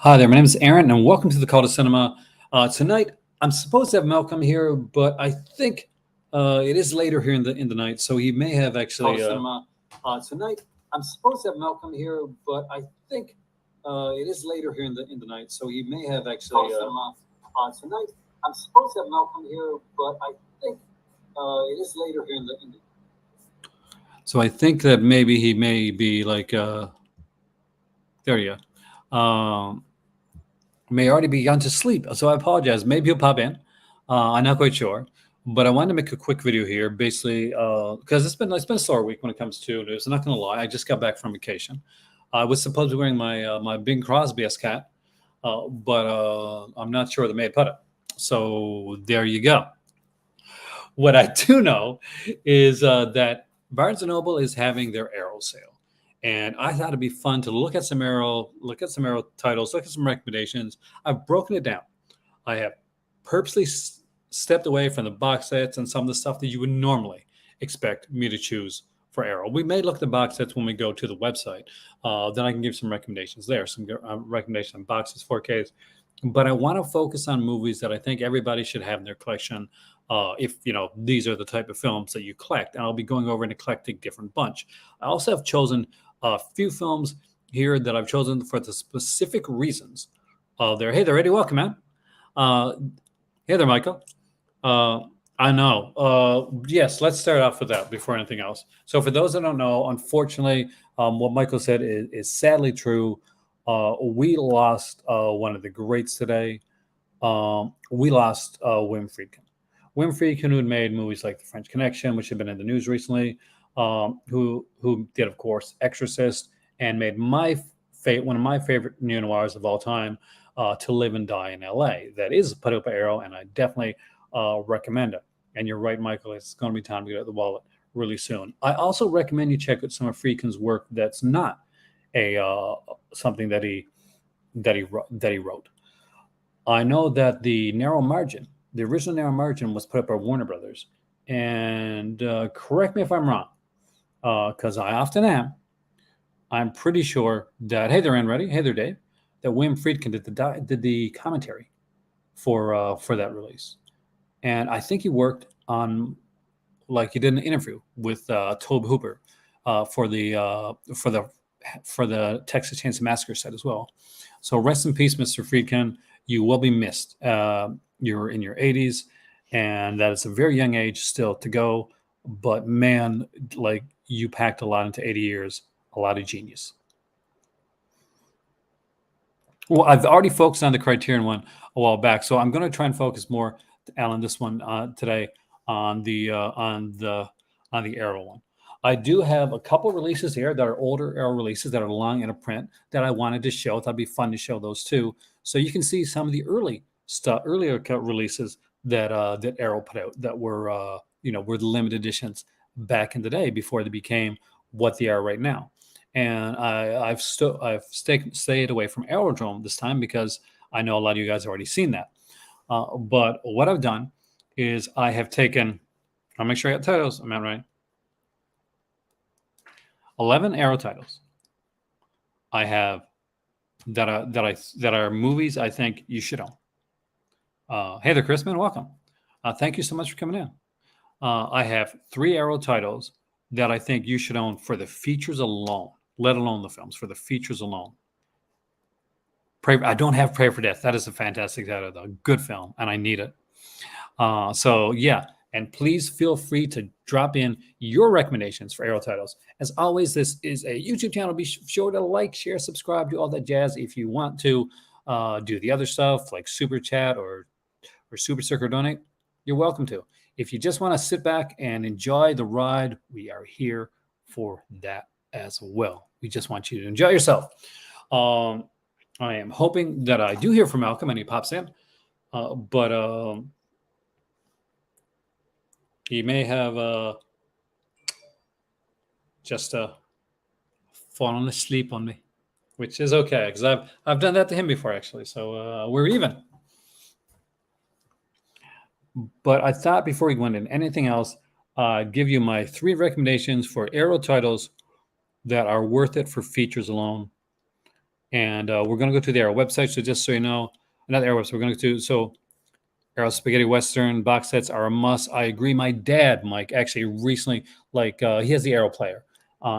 Hi there, my name is Aaron, and welcome to the Call to Cinema. Tonight, I'm supposed to have Malcolm here, but I think it is later here in the night, so he may have Call actually. to Cinema. Tonight, I'm supposed to have Malcolm here, but I think it is later here in the night, so he may have actually. Call to Cinema. Tonight, I'm supposed to have Malcolm here, but I think it is later here in the. So I think that maybe he may be like. There you go. May already be gone to sleep. So I apologize. Maybe he'll pop in. I'm not quite sure, but I wanted to make a quick video here, basically, because it's been a slower week when it comes to news. I'm not going to lie. I just got back from vacation. I was supposed to be wearing my Bing Crosby cat, but I'm not sure the maid put it. So there you go. What I do know is that Barnes and Noble is having their Arrow sale. And I thought it'd be fun to look at some Arrow titles, look at some recommendations. I've broken it down. I have purposely stepped away from the box sets and some of the stuff that you would normally expect me to choose for Arrow. We may look at the box sets when we go to the website. Then I can give some recommendations there, some recommendations on boxes, 4Ks. But I want to focus on movies that I think everybody should have in their collection. If these are the type of films that you collect, and I'll be going over an eclectic different bunch. I also have chosen a few films here that I've chosen for the specific reasons. Hey there, Eddie. Welcome, man. Hey there, Michael. I know. Yes, let's start off with that before anything else. So, for those that don't know, unfortunately, what Michael said is sadly true. We lost one of the greats today. We lost Wim Friedkin. Wim Friedkin, who had made movies like The French Connection, which have been in the news recently, who did, of course, Exorcist, and made one of my favorite neo-noirs of all time, To Live and Die in L.A. That is put up by Arrow, and I definitely recommend it. And you're right, Michael, it's going to be time to get out the wallet really soon. I also recommend you check out some of Friedkin's work that's not something that he wrote. I know that the original Narrow Margin was put up by Warner Brothers, and correct me if I'm wrong, because I often am. I'm pretty sure that hey there, Ann Ready, hey there, Dave, that Wim Friedkin did the commentary for that release, and I think he worked on he did an interview with Tobe Hooper for the Texas Chainsaw Massacre set as well. So rest in peace, Mr. Friedkin. You will be missed. You're in your 80s, and that is a very young age still to go. But man, you packed a lot into 80 years, a lot of genius. Well, I've already focused on the Criterion one a while back, so I'm going to try and focus more, Alan, this one today on the Arrow one. I do have a couple releases here that are older Arrow releases that are long in a print that I wanted to show. That'd be fun to show those too, so you can see some of the earlier releases that Arrow put out that were were the limited editions back in the day before they became what they are right now. And I've stayed away from Aerodrome this time because I know a lot of you guys have already seen that. But what I've done is I have taken. I'll make sure I got titles. Am I right? 11 Arrow titles I have that are movies I think you should own. Hey there, Chris, man, welcome. Thank you so much for coming in. I have 3 Arrow titles that I think you should own for the features alone, let alone the films, for the features alone. I don't have Pray for Death. That is a fantastic title, though. Good film, and I need it. So, yeah. And please feel free to drop in your recommendations for Arrow titles. As always, this is a YouTube channel. Be sure to like, share, subscribe, do all that jazz. If you want to do the other stuff like Super Chat or Super Sticker Donate, you're welcome to. If you just want to sit back and enjoy the ride, we are here for that as well. We just want you to enjoy yourself. I am hoping that I do hear from Malcolm and he pops in. But he may have just fallen asleep on me, which is okay because I've done that to him before, actually. So we're even. But I thought before we went into anything else, I'd give you my 3 recommendations for Arrow titles that are worth it for features alone. And we're going to go to the Arrow website. So just so you know, not the Arrow website, we're going to go to, so Arrow Spaghetti Western box sets are a must. I agree. My dad, Mike, actually recently, he has the Arrow player,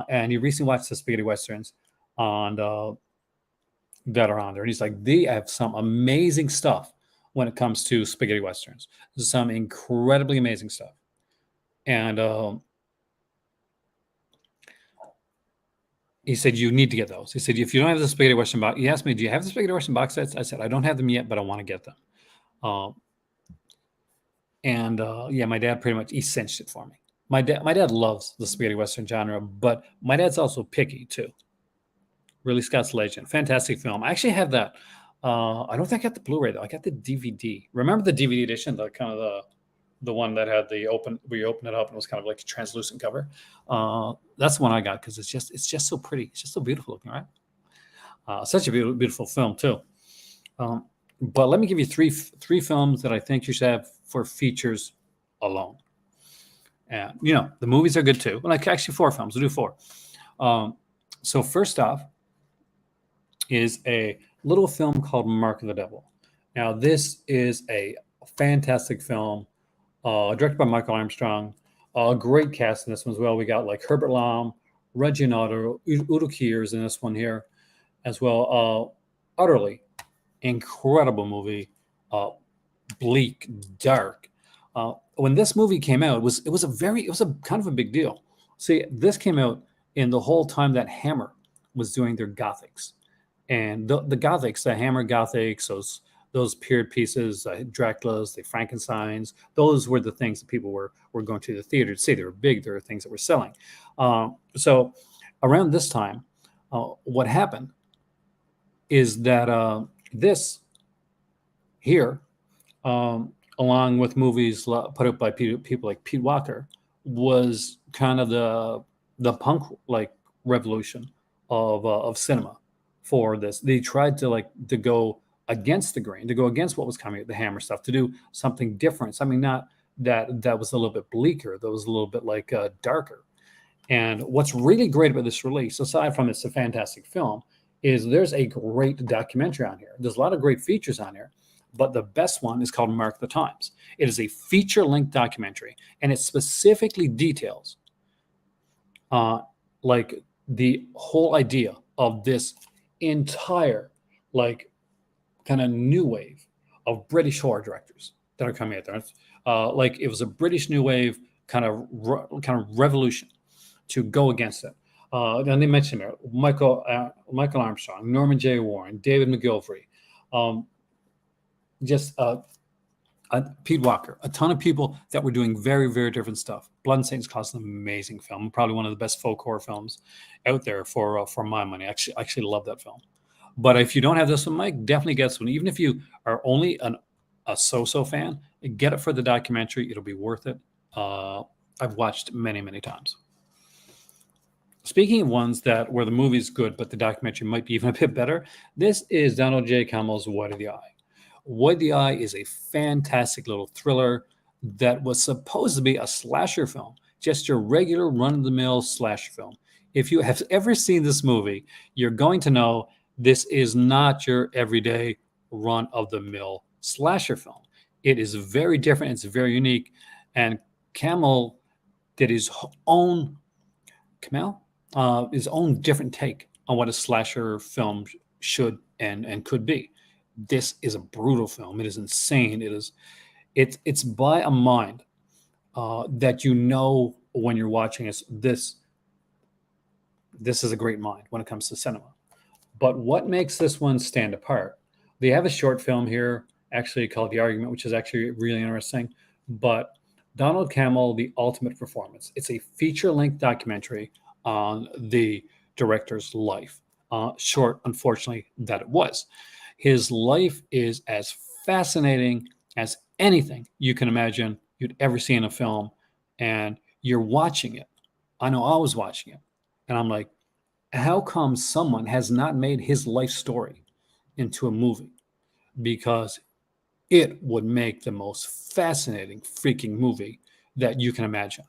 and he recently watched the Spaghetti Westerns on that are on there. And he's like, they have some amazing stuff when it comes to Spaghetti Westerns. Some incredibly amazing stuff. And he said, you need to get those. He said, if you don't have the Spaghetti Western box, he asked me, do you have the Spaghetti Western box sets? I said, I don't have them yet, but I want to get them. Yeah, my dad pretty much cinched it for me. My dad loves the Spaghetti Western genre, but my dad's also picky too. Ridley Scott's Legend, fantastic film. I actually have that. I don't think I got the Blu-ray though. I got the DVD. Remember the DVD edition, the kind of the one that had the where you open it up and it was kind of like a translucent cover. That's the one I got because it's just so pretty. It's just so beautiful looking, right? Such a beautiful film too. But let me give you three films that I think you should have for features alone. And the movies are good too. Like actually 4 films. We'll do 4. So first off is a little film called Mark of the Devil. Now this is a fantastic film, directed by Michael Armstrong. A great cast in this one as well. We got like Herbert Lom, Reggie Otter, Udo Kier's in this one here as well. Utterly incredible movie, bleak, dark. When this movie came out, it was a kind of a big deal. See, this came out in the whole time that Hammer was doing their Gothics, and the Gothics, the Hammer Gothics, those period pieces, Dracula's, the Frankensteins, those were the things that people were going to the theater to see. They were big. They were things that were selling. So around this time, what happened is that this here, along with movies put up by people like Pete Walker, was kind of the punk like revolution of cinema for this. They tried to go against the grain, to go against what was coming at the Hammer stuff, to do something different, something not that was a little bit bleaker, that was a little bit darker. And what's really great about this release, aside from it's a fantastic film, is there's a great documentary on here. There's a lot of great features on here, but the best one is called Mark the Times. It is a feature-length documentary, and it specifically details the whole idea of this entire kind of new wave of British horror directors that are coming out there. It was a British new wave kind of revolution to go against it. And they mentioned there Michael Armstrong, Norman J. Warren, David McGilvery, Pete Walker, a ton of people that were doing very, very different stuff. Blood and Satan's Cause is an amazing film, probably one of the best folk horror films out there for my money. I actually love that film. But if you don't have this one, Mike, definitely get this one. Even if you are only a so-so fan, get it for the documentary. It'll be worth it. I've watched many, many times. Speaking of ones where the movie's good, but the documentary might be even a bit better, this is Donald J. Campbell's White of the Eye. White of the Eye is a fantastic little thriller that was supposed to be a slasher film, just your regular run-of-the-mill slasher film. If you have ever seen this movie, you're going to know this is not your everyday run-of-the-mill slasher film. It is very different. It's very unique. And Campbell did his own different take on what a slasher film should and could be. This is a brutal film. It is insane. It's by a mind that when you're watching it, this is a great mind when it comes to cinema. But what makes this one stand apart? They have a short film here, actually called The Argument, which is actually really interesting. But Donald Campbell, The Ultimate Performance. It's a feature-length documentary on the director's life. Short, unfortunately, that it was. His life is as fascinating as anything you can imagine you'd ever see in a film. And you're watching it. I know I was watching it. And I'm like, how come someone has not made his life story into a movie? Because it would make the most fascinating freaking movie that you can imagine.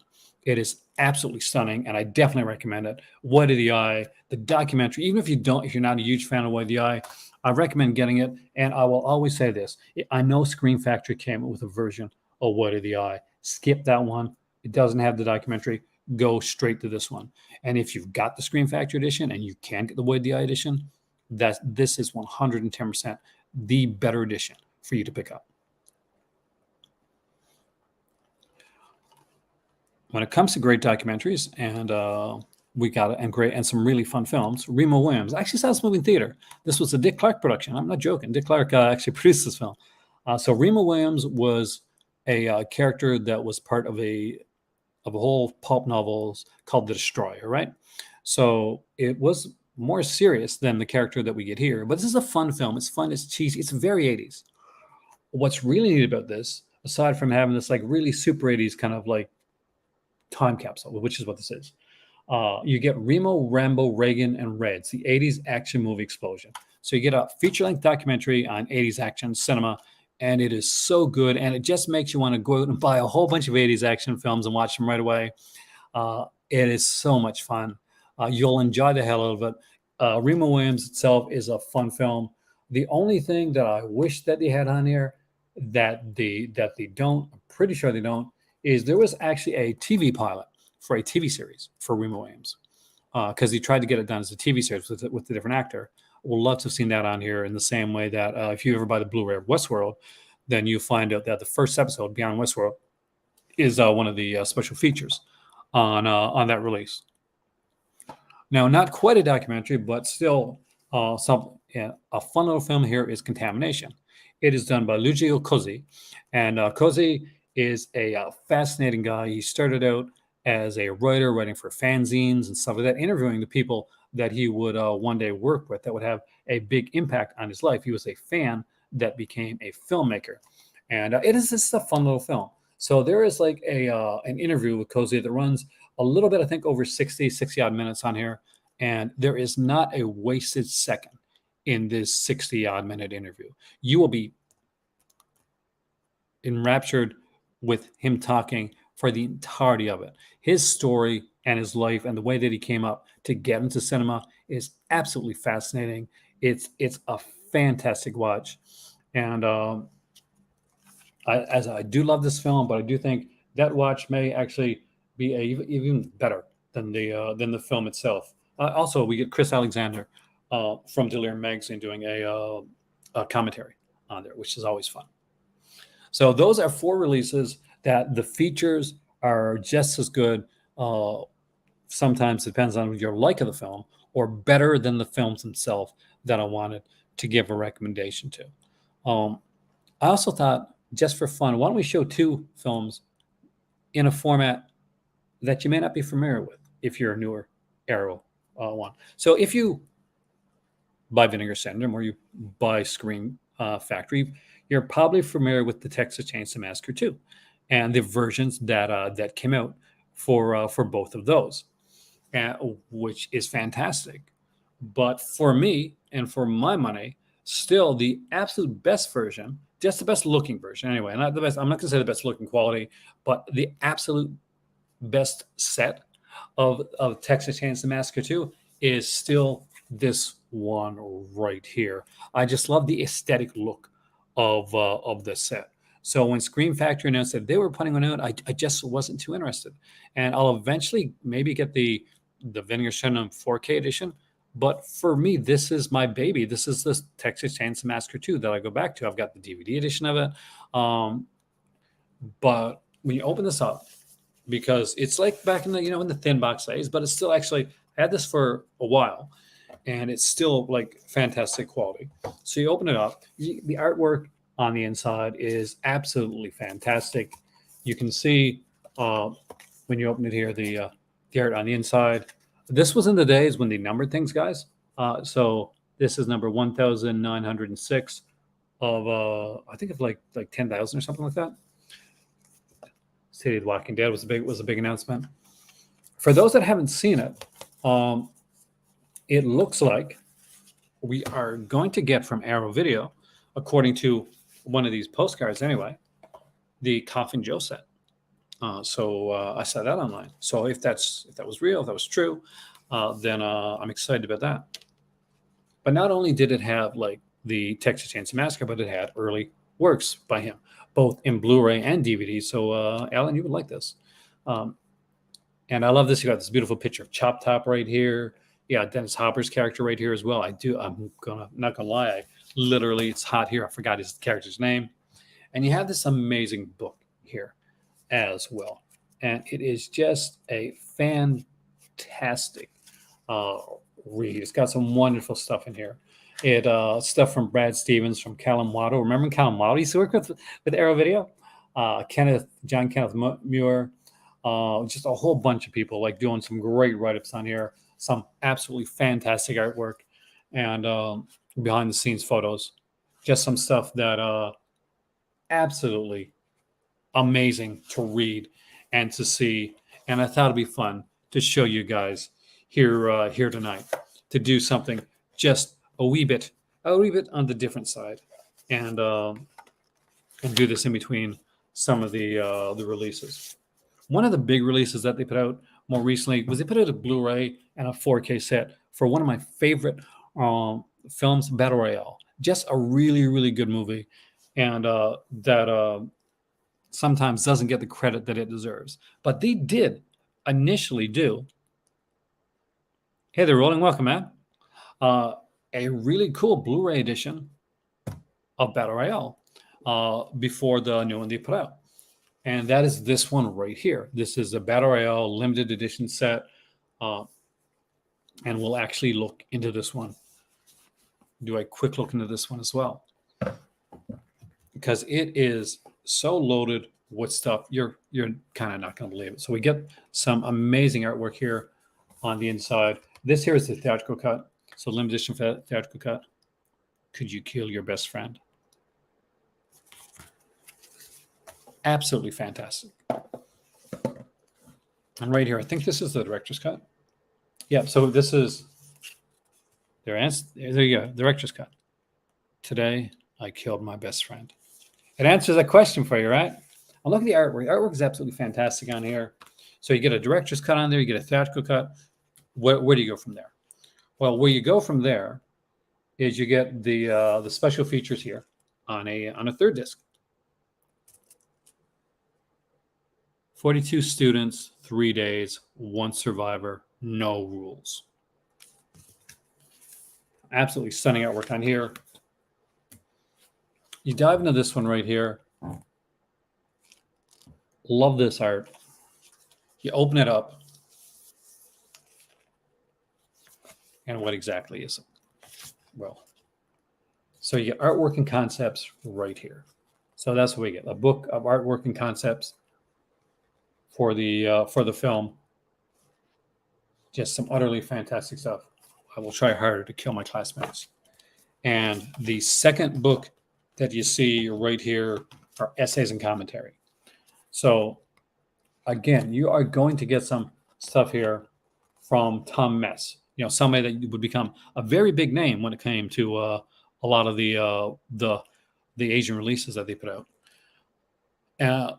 It is absolutely stunning, and I definitely recommend it. What of the Eye, the documentary, even if you're not a huge fan of What of the Eye, I recommend getting it. And I will always say this: I know Scream Factory came up with a version of What of the Eye. Skip that one; it doesn't have the documentary. Go straight to this one. And if you've got the Scream Factory edition and you can get the What of the Eye edition, this is 110% the better edition for you to pick up. When it comes to great documentaries and we got and great and some really fun films, Remo Williams actually saw this movie in theater. This was a Dick Clark production. I'm not joking. Dick Clark actually produced this film. So Remo Williams was a character that was part of a whole pulp novels called The Destroyer, right? So it was more serious than the character that we get here. But this is a fun film. It's fun. It's cheesy. It's very 80s. What's really neat about this, aside from having this like really super 80s kind of like time capsule, which is what this is. You get Remo, Rambo, Reagan, and Reds, the 80s action movie explosion. So you get a feature-length documentary on 80s action cinema, and it is so good, and it just makes you want to go out and buy a whole bunch of 80s action films and watch them right away. It is so much fun. You'll enjoy the hell out of it. Remo Williams itself is a fun film. The only thing that I wish that they had on here that they don't, I'm pretty sure they don't, is there was actually a TV pilot for a TV series for Remo Williams because he tried to get it done as a TV series with a different actor. We'll love to have seen that on here in the same way that if you ever buy the Blu-ray of Westworld, then you find out that the first episode, Beyond Westworld, is one of the special features on that release. Now, not quite a documentary, but still a fun little film here is Contamination. It is done by Luigi Cozzi, and Cozzi is a fascinating guy. He started out as a writer, writing for fanzines and stuff like that, interviewing the people that he would one day work with that would have a big impact on his life. He was a fan that became a filmmaker. And it is just a fun little film. So there is like an interview with Cozzi that runs a little bit, I think, over 60 odd minutes on here. And there is not a wasted second in this 60 odd minute interview. You will be enraptured with him talking for the entirety of it. His story and his life and the way that he came up to get into cinema is absolutely fascinating. It's a fantastic watch. And I do love this film, but I do think that watch may actually be even better than the film itself. Also, we get Chris Alexander from Delirium Magazine doing a commentary on there, which is always fun. So those are 4 releases that the features are just as good. Sometimes it depends on your like of the film, or better than the films themselves that I wanted to give a recommendation to. I also thought, just for fun, why don't we show 2 films in a format that you may not be familiar with if you're a newer Arrow one. So if you buy Vinegar Syndrome or you buy Scream Factory, you're probably familiar with the Texas Chainsaw Massacre 2 and the versions that came out for both of those, which is fantastic. But for me and for my money, still the absolute best version, just the best looking version anyway, not the best, I'm not going to say the best looking quality, but the absolute best set of Texas Chainsaw Massacre 2 is still this one right here. I just love the aesthetic look of the set. So when Scream Factory announced that they were putting one out, I just wasn't too interested. And I'll eventually maybe get the Vinegar Syndrome 4K edition. But for me, this is my baby. This is the Texas Chainsaw Massacre 2 that I go back to. I've got the DVD edition of it. But when you open this up, because it's like back in the in the thin box days, but it's still actually I had this for a while, and it's still like fantastic quality. So you open it up, the artwork on the inside is absolutely fantastic. You can see when you open it here the art on the inside. This was in the days when they numbered things, guys. So this is number 1906 of I think of like 10,000 or something like that. City of the Walking Dead was a big announcement. For those that haven't seen it, it looks like we are going to get from Arrow Video, according to one of these postcards anyway, the Coffin Joe set. So I saw that online. So if that was real, if that was true, then I'm excited about that. But not only did it have like the Texas Chainsaw Massacre, but it had early works by him, both in Blu-ray and DVD. So Alan, you would like this. And I love this. You got this beautiful picture of Chop Top right here. Yeah, Dennis Hopper's character right here as well. Not gonna lie, literally, it's hot here. I forgot his character's name. And you have this amazing book here as well. And it is just a fantastic read. It's got some wonderful stuff in here. It stuff from Brad Stevens, from Callum Watto. Remember Callum Watto used to work with Arrow Video? John Kenneth Muir. Just a whole bunch of people like doing some great write-ups on here. Some absolutely fantastic artwork and behind the scenes photos. Just some stuff that absolutely amazing to read and to see. And I thought it'd be fun to show you guys here tonight, to do something just a wee bit on the different side, and do this in between some of the releases. One of the big releases that they put out more recently was they put out a Blu-ray and a 4K set for one of my favorite films, Battle Royale. Just a really, really good movie, and that sometimes doesn't get the credit that it deserves. But they did initially do. Hey, they're rolling. Welcome, man. A really cool Blu-ray edition of Battle Royale before the new one they put out. And that is this one right here. This is a Battle Royale limited edition set. And we'll actually look into this one. Do a quick look into this one as well. Because it is so loaded with stuff, you're kind of not going to believe it. So we get some amazing artwork here on the inside. This here is the theatrical cut. So limited edition theatrical cut. Could you kill your best friend? Absolutely fantastic. And right here, I think this is the director's cut. Yeah, so this is there you go, director's cut. Today, I killed my best friend. It answers that question for you, right? And look at the artwork. The artwork is absolutely fantastic on here. So you get a director's cut on there, you get a theatrical cut. Where do you go from there? Well, where you go from there is you get the special features here on a third disc. 42 students, 3 days, 1 survivor, no rules. Absolutely stunning artwork on here. You dive into this one right here. Love this art. You open it up. And what exactly is it? Well, so you get artwork and concepts right here. So that's what we get, a book of artwork and concepts for the film. Just some utterly fantastic stuff. I will try harder to kill my classmates. And the second book that you see right here are essays and commentary. So again, you are going to get some stuff here from Tom Mess. You know, somebody that would become a very big name when it came to a lot of the Asian releases that they put out.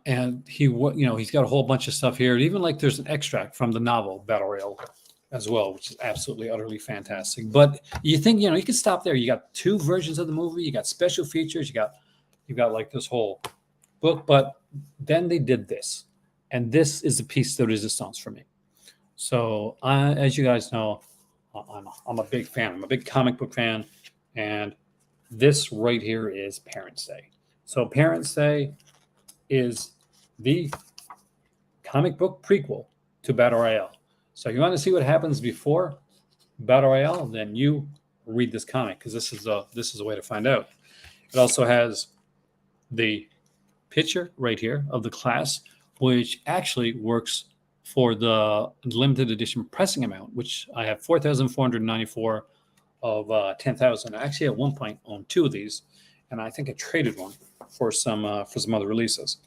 And he's got a whole bunch of stuff here. Even like there's an extract from the novel Battle Royale as well, which is absolutely utterly fantastic. But you think, you can stop there. You got 2 versions of the movie. You got special features. You got like this whole book. But then they did this, and this is the piece de resistance for me. So as you guys know, I'm a big fan. I'm a big comic book fan, and this right here is Parents' Day. So Parents' Day is the comic book prequel to Battle Royale. So if you want to see what happens before Battle Royale, then you read this comic, because this is a way to find out. It also has the picture right here of the class, which actually works for the limited edition pressing amount, which I have 4,494 of 10,000. I actually at one point owned 2 of these, and I think I traded one for some other releases.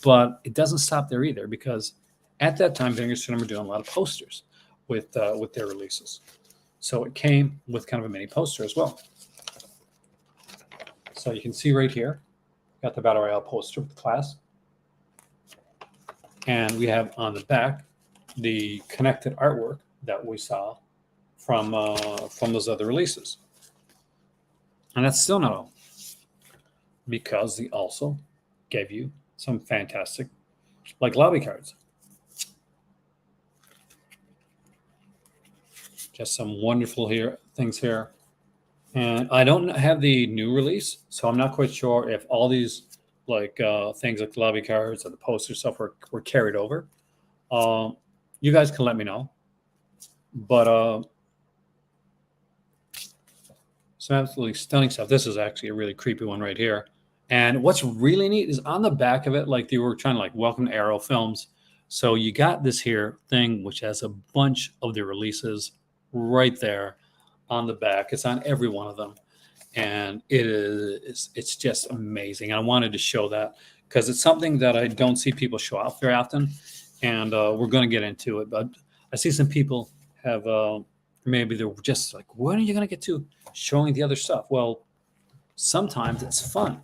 But it doesn't stop there either, because at that time, Vinegar Syndrome were doing a lot of posters with their releases. So it came with kind of a mini poster as well. So you can see right here, got the Battle Royale poster with the class. And we have on the back the connected artwork that we saw from those other releases. And that's still not all, because they also gave you some fantastic, like, lobby cards. Just some wonderful things here. And I don't have the new release, so I'm not quite sure if all these things like the lobby cards or the poster stuff were carried over. You guys can let me know. But some absolutely stunning stuff. This is actually a really creepy one right here. And what's really neat is on the back of it, like they were trying to welcome to Arrow Films. So you got this here thing, which has a bunch of the releases right there on the back. It's on every one of them. And it's just amazing. I wanted to show that because it's something that I don't see people show off very often. And we're going to get into it. But I see some people have, maybe they're just like, when are you going to get to showing the other stuff? Well, sometimes it's fun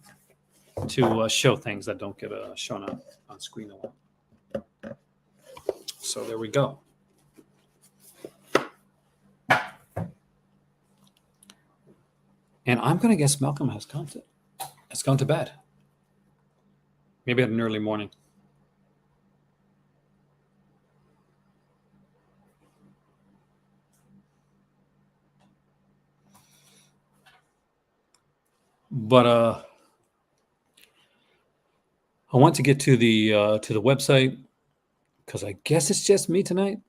to show things that don't get shown up on screen a lot. So there we go. And I'm going to guess Malcolm has gone to bed. Maybe at an early morning. But I want to get to the website because I guess it's just me tonight.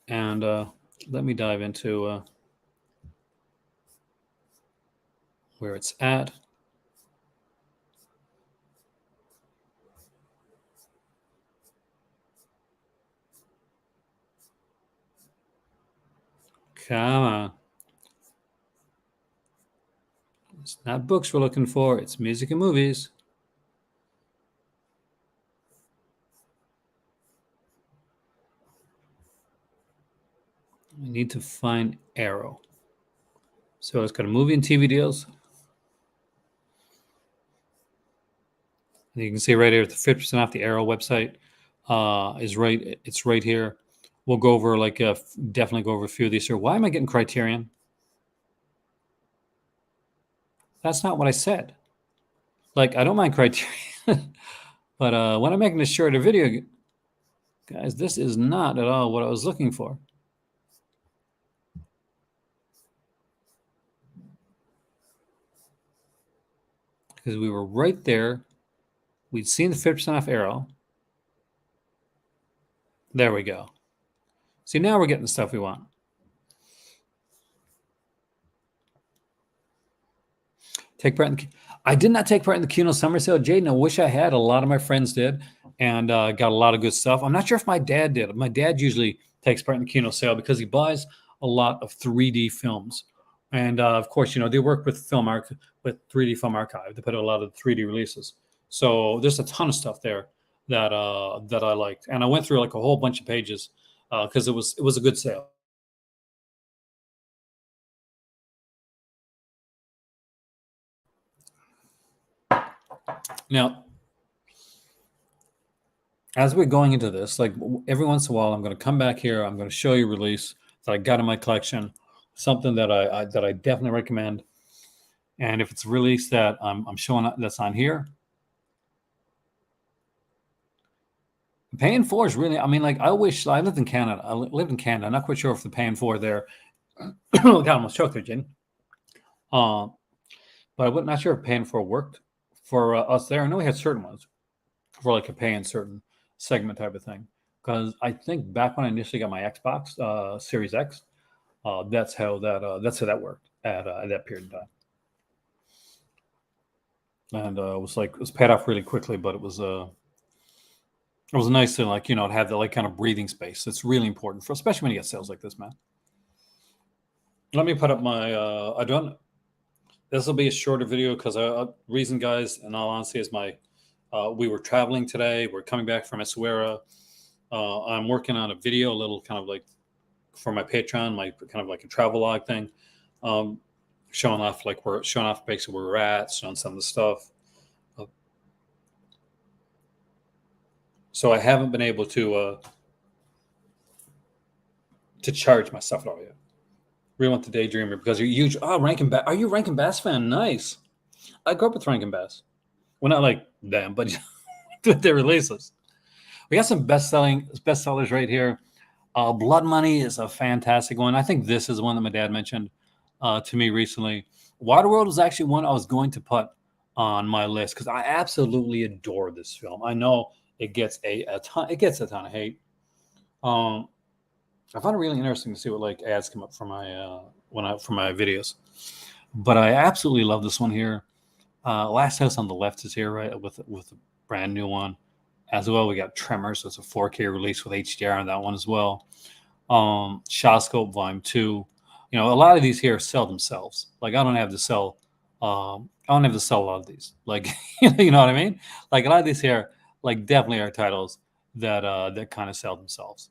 And let me dive into where it's at. Come on. It's not books we're looking for. It's music and movies. We need to find Arrow. So it's got a movie and TV deals. And you can see right here, the 50% off the Arrow website is right. It's right here. We'll go over definitely go over a few of these here. Why am I getting Criterion? That's not what I said. I don't mind Criterion, but when I'm making a shorter video, guys, this is not at all what I was looking for. Because we were right there. We'd seen the 50% off Arrow. There we go. See, now we're getting the stuff we want. Take part in I did not take part in the Kino summer sale, Jaden. I wish I had. A lot of my friends did, and got a lot of good stuff. I'm not sure if my dad did. My dad usually takes part in the Kino sale because he buys a lot of 3D films. And of course, they work with 3D Film Archive. They put out a lot of 3D releases. So there's a ton of stuff there that I liked, and I went through a whole bunch of pages because it was a good sale. Now, as we're going into this, every once in a while, I'm going to come back here. I'm going to show you a release that I got in my collection, something that I definitely recommend. And if it's a release that I'm showing that's on here, paying for is really, I wish I lived in Canada. I'm not quite sure if the paying for there. God, I almost choked there, Jen. But I'm not sure if paying for worked for us there. I know we had certain ones for a pay in certain segment type of thing. Because I think back when I initially got my Xbox Series X, that's how that worked at that period of time. And it was paid off really quickly, but it was nice to have that kind of breathing space. It's really important especially when you get sales like this, man. Let me put up my this will be a shorter video because reason, guys, in all honesty, is we were traveling today. We're coming back from Essaouira. I'm working on a video, a little kind of for my Patreon, my kind of a travel log thing, showing off basically where we're at, showing some of the stuff. So I haven't been able to charge my stuff at all yet. We went to Daydreamer because you're huge. Oh, Rankin Bass. Are you a Rankin Bass fan? Nice. I grew up with Rankin Bass. Well, not like them, but their releases. We got some bestsellers right here. Blood Money is a fantastic one. I think this is one that my dad mentioned to me recently. Waterworld was actually one I was going to put on my list because I absolutely adore this film. I know it gets a ton. It gets a ton of hate. I found it really interesting to see what like ads come up for my for my videos. But I absolutely love this one here. Last House on the Left is here, right, with a brand new one as well. We got Tremors, so it's a 4K release with HDR on that one as well. Shawscope Volume 2. You know, a lot of these here sell themselves. Like I don't have to sell I don't have to sell a lot of these. Like you know what I mean? Like a lot of these here, like definitely are titles that kind of sell themselves.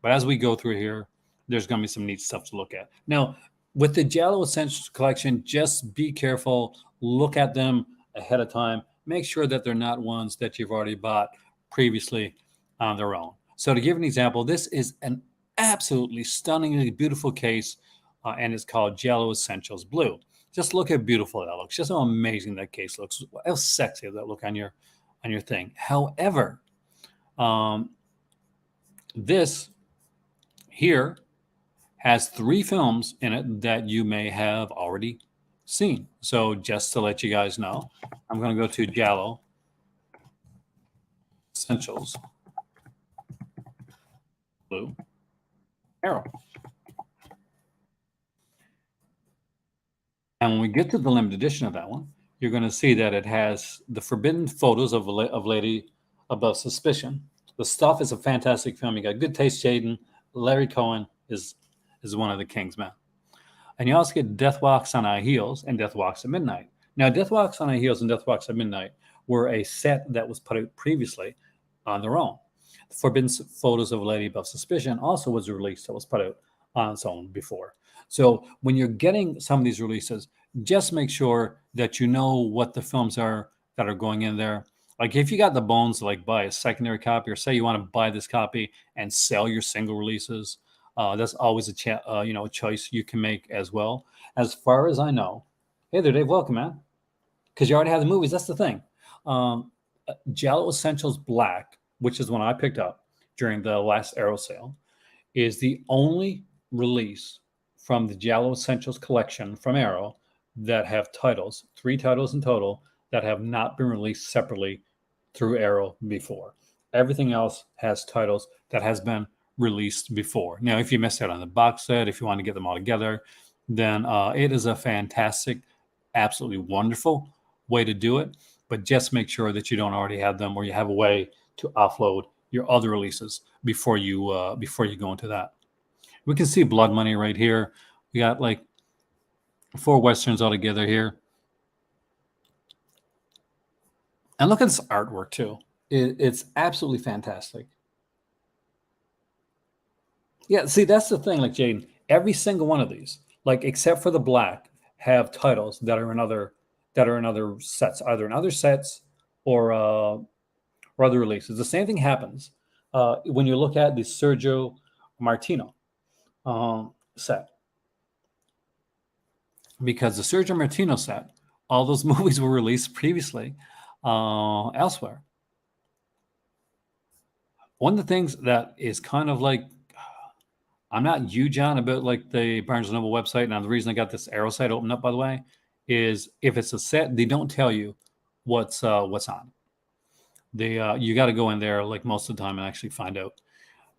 But as we go through here, there's gonna be some neat stuff to look at. Now, with the Jello Essentials collection, just be careful, look at them ahead of time. Make sure that they're not ones that you've already bought previously on their own. So to give an example, this is an absolutely stunningly beautiful case, and it's called Jello Essentials Blue. Just look how beautiful that looks. Just how amazing that case looks. How sexy that look on your thing. However, this here has 3 films in it that you may have already seen. So just to let you guys know, I'm going to go to Jello Essentials Blue Arrow. And when we get to the limited edition of that one, you're going to see that it has the forbidden photos of Lady Above Suspicion. The Stuff is a fantastic film. You got good taste, Jaden. Larry Cohen is one of the kings, man. And you also get Death Walks on High Heels and Death Walks at Midnight. Now, Death Walks on High Heels and Death Walks at Midnight were a set that was put out previously on their own. The Forbidden Photos of a Lady Above Suspicion also was a release that was put out on its own before. So when you're getting some of these releases, just make sure that you know what the films are that are going in there. Like if you got the bones to like buy a secondary copy, or say you want to buy this copy and sell your single releases, that's always a choice you can make as well. As far as I know, hey there, Dave, welcome, man. Because you already have the movies. That's the thing. Jello Essentials Black, which is one I picked up during the last Arrow sale, is the only release from the Jello Essentials collection from Arrow that have titles, 3 titles in total, that have not been released separately through Arrow before. Everything else has titles that has been released before. Now, if you missed out on the box set, if you want to get them all together, then it is a fantastic, absolutely wonderful way to do it. But just make sure that you don't already have them, or you have a way to offload your other releases before you go into that. We can see Blood Money right here. We got like 4 Westerns all together here. And look at this artwork too. It's absolutely fantastic. Yeah, see, that's the thing, like Jaden, every single one of these, like except for the black, have titles that are in other sets, either in other sets or other releases. The same thing happens when you look at the Sergio Martino set. Because the Sergio Martino set, all those movies were released previously elsewhere. One of the things that is kind of like, I'm not huge on about like the Barnes & Noble website. Now, the reason I got this Arrow site opened up, by the way, is if it's a set, they don't tell you what's on. You got to go in there like most of the time and actually find out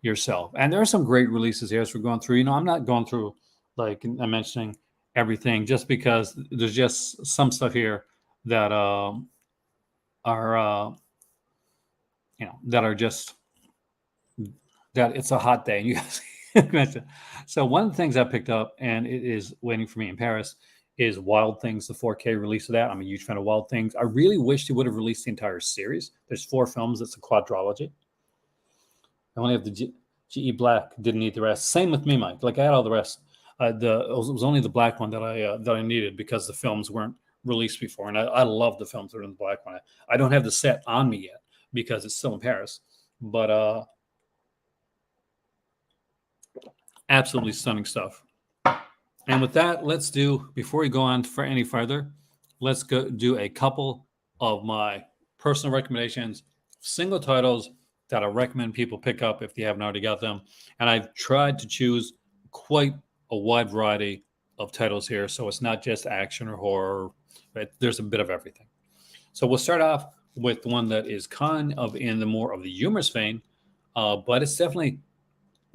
yourself. And there are some great releases here as we're going through. You know, I'm not going through like I'm mentioning everything just because there's just some stuff here that are that are just that it's a hot day and you guys. So one of the things I picked up, and it is waiting for me in Paris, is Wild Things, the 4K release of that. I'm a huge fan of Wild Things. I really wish they would have released the entire series. There's 4 films. It's a quadrilogy. I only have the GE Black. Didn't need the rest. Same with me, Mike. Like I had all the rest. It was only the black one that I needed because the films weren't released before, and I love the films that are in the black one. I don't have the set on me yet because it's still in Paris. But absolutely stunning stuff. And with that, let's do, before we go on for any further, let's go do a couple of my personal recommendations, single titles that I recommend people pick up if they haven't already got them. And I've tried to choose quite a wide variety of titles here. So it's not just action or horror, but there's a bit of everything. So we'll start off with one that is kind of in the more of the humorous vein, but it's definitely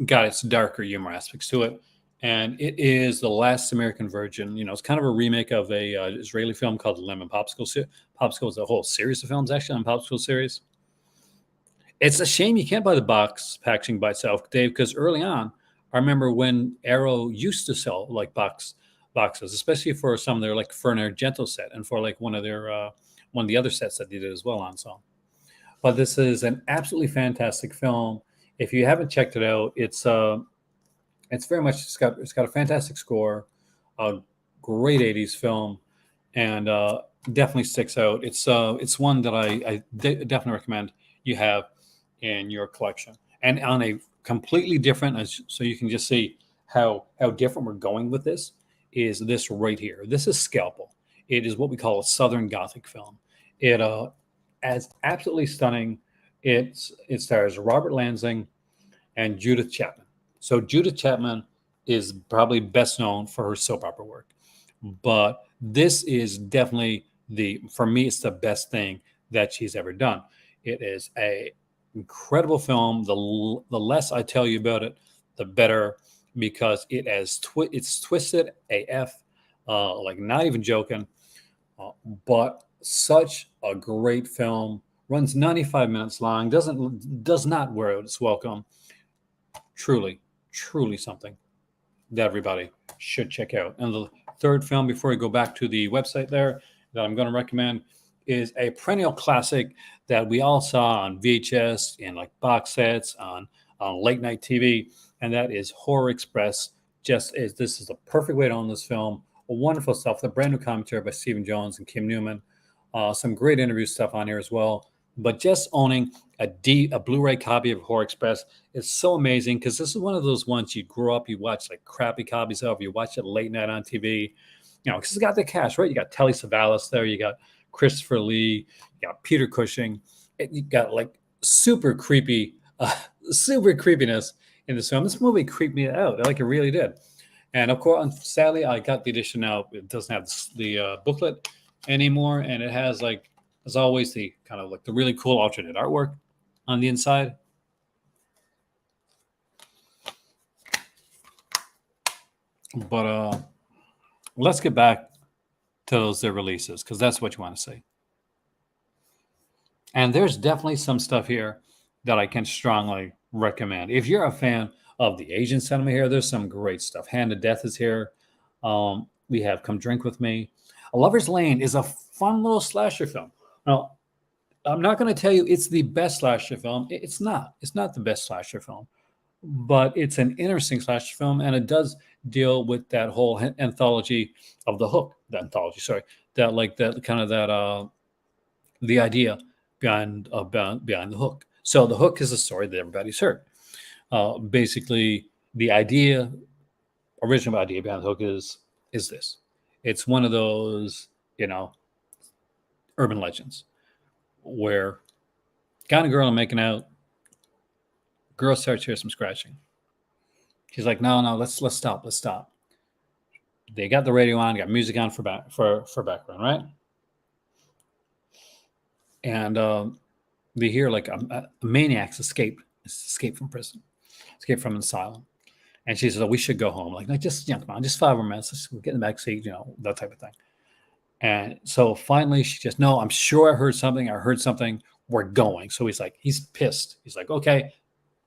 got its darker humor aspects to it. And it is The Last American Virgin. You know, it's kind of a remake of a Israeli film called Lemon Popsicle. Popsicle is a whole series of films, actually, on Popsicle series. It's a shame you can't buy the box packaging by itself, Dave, because early on, I remember when Arrow used to sell like boxes, especially for some of their like Ferner Gentle set and for like one of the other sets that they did as well on song. But this is an absolutely fantastic film. If you haven't checked it out, it's very much it's got a fantastic score, a great '80s film, and definitely sticks out. It's one that definitely recommend you have in your collection. And on a completely different, so you can just see how different we're going with this, is this right here. This is Scalpel. It is what we call a Southern Gothic film. It is absolutely stunning. It stars Robert Lansing and Judith Chapman. So Judith Chapman is probably best known for her soap opera work, but this is definitely for me, it's the best thing that she's ever done. It is a incredible film. The less I tell you about it, the better, because it's twisted AF, like not even joking, but such a great film. Runs 95 minutes long. Does not wear out its welcome. Truly, truly something that everybody should check out. And the third film, before we go back to the website there, that I'm going to recommend is a perennial classic that we all saw on VHS and like box sets on late night TV, and that is Horror Express. This is the perfect way to own this film. Wonderful stuff. The brand new commentary by Stephen Jones and Kim Newman. Some great interview stuff on here as well. But just owning a Blu-ray copy of Horror Express is so amazing, because this is one of those ones you grow up, you watch like crappy copies of, you watch it late night on TV, you know, because it's got the cast, right? You got Telly Savalas there, you got Christopher Lee, you got Peter Cushing, you got like super creepiness in this film. This movie creeped me out, like it really did. And of course, sadly, I got the edition now. It doesn't have the booklet anymore, and it has like, as always, the kind of like the really cool alternate artwork on the inside. But let's get back to those their releases, because that's what you want to see. And there's definitely some stuff here that I can strongly recommend. If you're a fan of the Asian cinema here, there's some great stuff. Hand of Death is here. We have Come Drink With Me. A Lover's Lane is a fun little slasher film. Now, I'm not going to tell you it's the best slasher film. It's not. It's not the best slasher film, but it's an interesting slasher film, and it does deal with that whole anthology of the Hook. The anthology, sorry, that like that kind of that the idea behind the Hook. So the Hook is a story that everybody's heard. Basically, the original idea behind the Hook is this. It's one of those, urban legends where guy and a girl are making out. Girl starts to hear some scratching. She's like, no, let's stop. Let's stop. They got the radio on, got music on for background, right? And they hear like a maniac's escape from prison, escape from an asylum. And she says, oh, we should go home. Like just, come on, just 5 more minutes. Let's get in the back seat, that type of thing. And so finally she just, no, I'm sure I heard something. We're going. So he's pissed. He's like, okay,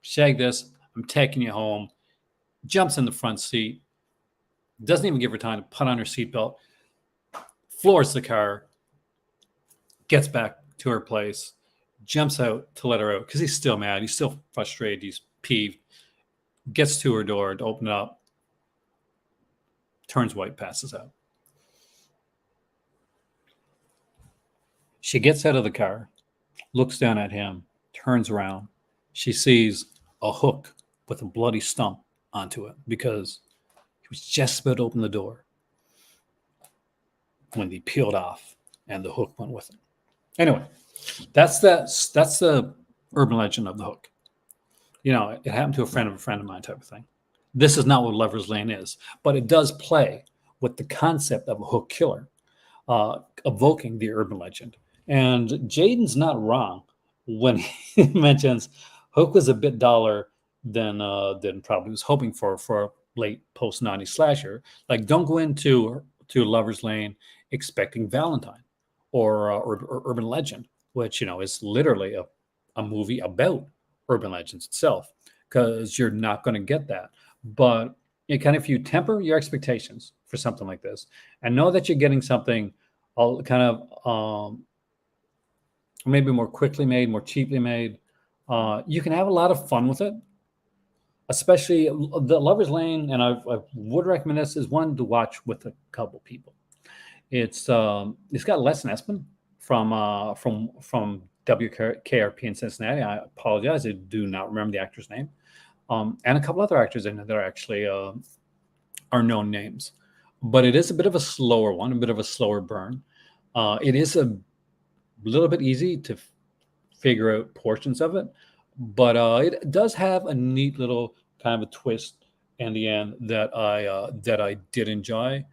shag this. I'm taking you home. Jumps in the front seat. Doesn't even give her time to put on her seatbelt. Floors the car. Gets back to her place. Jumps out to let her out because he's still mad. He's still frustrated. He's peeved. Gets to her door to open it up. Turns white, passes out. She gets out of the car, looks down at him, turns around, she sees a hook with a bloody stump onto it because he was just about to open the door when he peeled off and the hook went with it. Anyway, that's the urban legend of the hook. You know, it happened to a friend of mine type of thing. This is not what Lover's Lane is, but it does play with the concept of a hook killer, evoking the urban legend. And Jaden's not wrong when he mentions Hook was a bit duller than probably was hoping for a late post 90s slasher. Like, don't go into Lover's Lane expecting Valentine or Urban Legend, which, you know, is literally a movie about urban legends itself, because you're not going to get that. But if you temper your expectations for something like this and know that you're getting something all kind of maybe more quickly made, more cheaply made, you can have a lot of fun with it. Especially the Lover's Lane, and I would recommend this, is one to watch with a couple people. It's got Les Nessman from WKRP in Cincinnati. I apologize, I do not remember the actor's name, and a couple other actors in it that are actually are known names. But it is a bit of a slower one, a bit of a slower burn. It is a little bit easy to figure out portions of it, but it does have a neat little kind of a twist in the end that I did enjoy.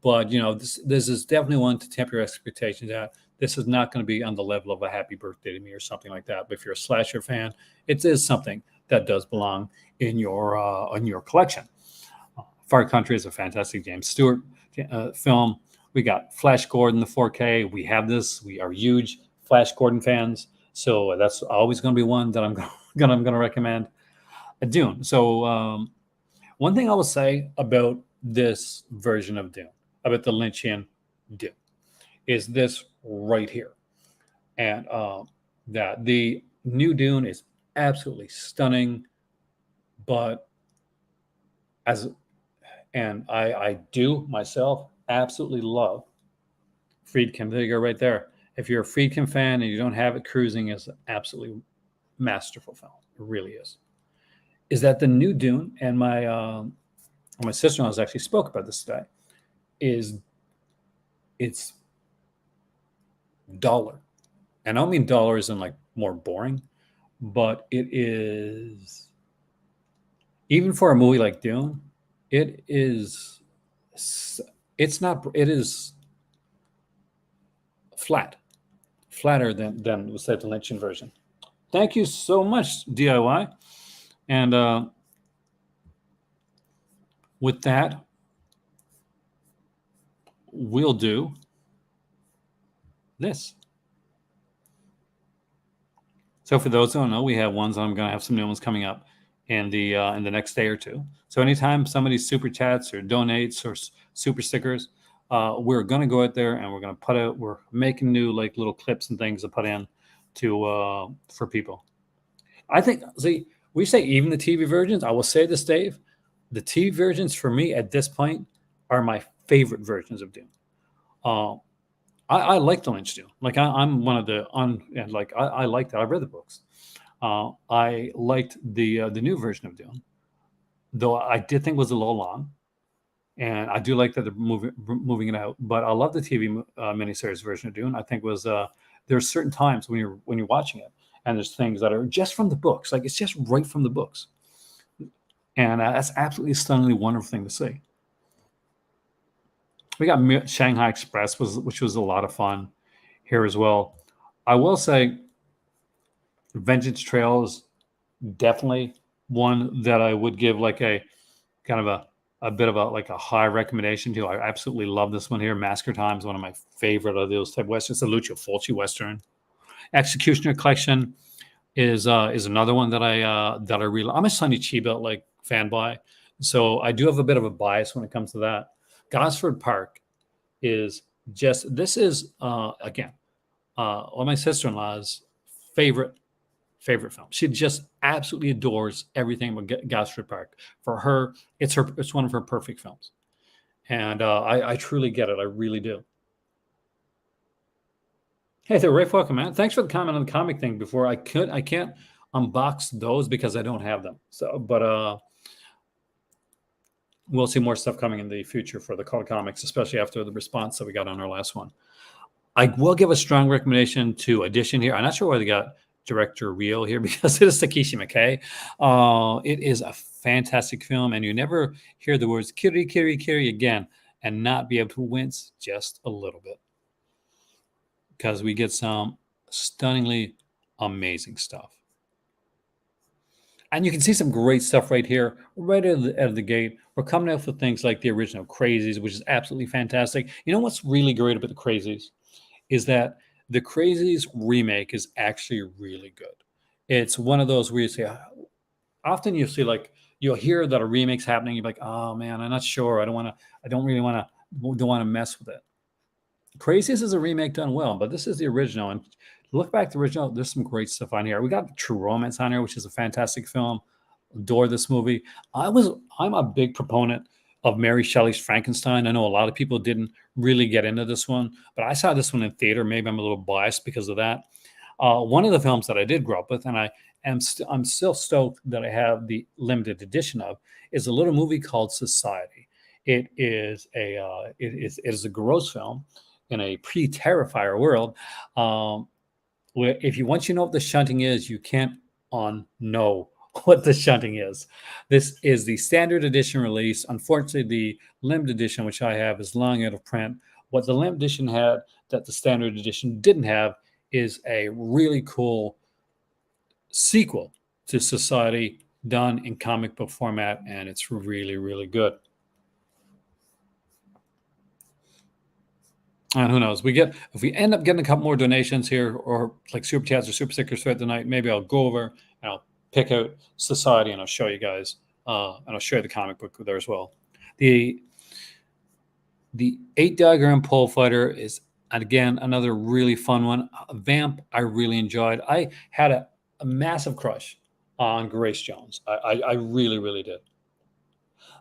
But you know, this is definitely one to temper your expectations at. This is not going to be on the level of a Happy Birthday to Me or something like that. But if you're a slasher fan, it is something that does belong in your collection. Far Country is a fantastic James Stewart film. We got Flash Gordon, the 4K. We have this. We are huge Flash Gordon fans, so that's always going to be one that I'm going to recommend. Dune. So one thing I will say about this version of Dune, about the Lynchian Dune, is this right here, and that the new Dune is absolutely stunning, but I do myself absolutely love Friedkin. There you go, right there. If you're a Friedkin fan and you don't have it, Cruising is an absolutely masterful film. It really is. Is that the new Dune? And my sister-in-law actually spoke about this today. It's duller, and I don't mean duller as in like more boring, but it is, even for a movie like Dune, it is. It's not. It is flatter than the Lynchian version. Thank you so much, DIY. And with that, we'll do this. So for those who don't know, we have ones, and I'm going to have some new ones coming up in the next day or two. So anytime somebody super chats or donates or super stickers, we're going to go out there and we're going to put out. We're making new like little clips and things to put in to for people. I think, see, we say even the TV versions. I will say this, Dave. The TV versions for me at this point are my favorite versions of Dune. I like the Lynch Dune. Like I'm one of the and like I liked it. I read the books. I liked the new version of Dune, though I did think it was a little long, and I do like that they're moving it out. But I love the TV miniseries version of Dune. I think was there's certain times when you're watching it, and there's things that are just from the books, like it's just right from the books, and that's absolutely stunningly wonderful thing to see. We got Shanghai Express, which was a lot of fun here as well. I will say, Vengeance Trail is definitely one that I would give like a kind of a bit of a high recommendation to. I absolutely love this one here. Massacre Time is one of my favorite of those type of westerns. The Lucio Fulci western. Executioner Collection is another one that I really. I'm a Sonny Chiba like fanboy, so I do have a bit of a bias when it comes to that. Gosford Park is just, this is again one of my sister-in-law's favorite film. She just absolutely adores everything about Gosford Park. For her, it's one of her perfect films, and I truly get it. I really do. Hey there, Ray, welcome, man. Thanks for the comment on the comic thing. Before I can't unbox those because I don't have them. So, but we'll see more stuff coming in the future for the cult comics, especially after the response that we got on our last one. I will give a strong recommendation to Edition here. I'm not sure why they got director Real here because it is Takeshi Miike. It is a fantastic film, and you never hear the words "kiri, kiri, kiri" again and not be able to wince just a little bit because we get some stunningly amazing stuff. And you can see some great stuff right here, right out of the gate. We're coming out with things like the original Crazies, which is absolutely fantastic. You know what's really great about the Crazies is that the Crazies remake is actually really good. It's one of those where you say, often you see like, you'll hear that a remake's happening. You're like, oh man, I'm not sure. I don't really want to mess with it. Crazies is a remake done well, but this is the original. And look back at the original, there's some great stuff on here. We got True Romance on here, which is a fantastic film. Adore this movie. I'm a big proponent of Mary Shelley's Frankenstein. I know a lot of people didn't really get into this one, but I saw this one in theater. Maybe I'm a little biased because of that. One of the films that I did grow up with, and I'm still stoked that I have the limited edition of, is a little movie called Society. It is a gross film in a pre-Terrifier world, where once you know what the shunting is, you can't unknow what the shunting is. This is the standard edition release. Unfortunately, the limited edition, which I have, is long out of print. What the limited edition had that the standard edition didn't have is a really cool sequel to Society done in comic book format, and it's really, really good. And who knows? If we end up getting a couple more donations here, or like super chats or super stickers throughout the night, maybe I'll go over and I'll pick out Society and I'll show you guys, and I'll show you the comic book there as well. The 8 diagram pole fighter is, again, another really fun one. Vamp, I really enjoyed. I had a massive crush on Grace Jones. I really, really did.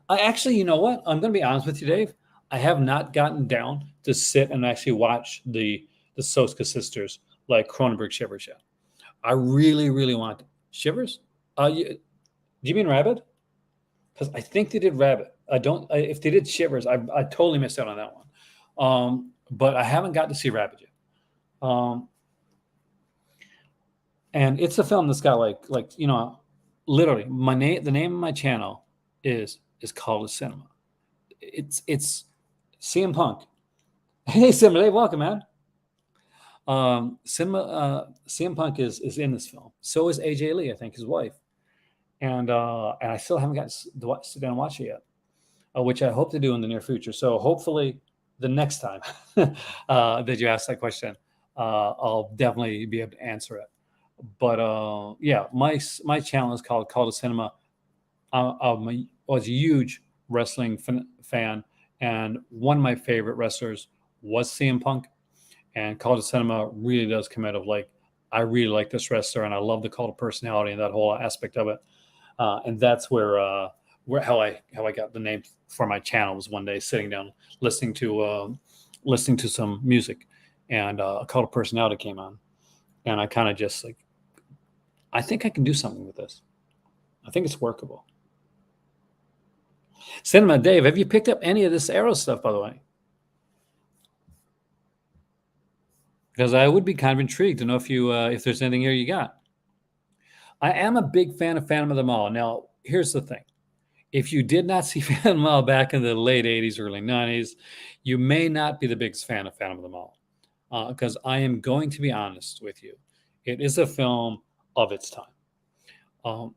I actually, you know what? I'm going to be honest with you, Dave. I have not gotten down to sit and actually watch the Soska sisters like Cronenberg Shivers yet. I really, really want Shivers. Do you mean Rabbit? Because I think they did Rabbit. If they did Shivers, I totally missed out on that one. But I haven't got to see Rabbit yet. And it's a film that's got like literally the name of my channel is called a cinema. It's CM Punk. Hey, Simba, welcome, man. CM Punk is in this film. So is AJ Lee, I think, his wife. And I still haven't got to sit down and watch it yet, which I hope to do in the near future. So hopefully the next time that you ask that question, I'll definitely be able to answer it. But yeah, my channel is called Call to Cinema. I was a huge wrestling fan, and one of my favorite wrestlers was CM Punk. And Call to Cinema really does come out of like, I really like this wrestler, and I love the cult of personality and that whole aspect of it. And that's where how I got the name for my channel was one day sitting down listening to some music, and a cult of personality came on, and I kind of just like, I think I can do something with this. I think it's workable. Cinema Dave, have you picked up any of this Arrow stuff, by the way? Because I would be kind of intrigued to know if there's anything here you got. I am a big fan of Phantom of the Mall. Now, here's the thing. If you did not see Phantom of the Mall back in the late 80s, early 90s, you may not be the biggest fan of Phantom of the Mall. Because I am going to be honest with you. It is a film of its time.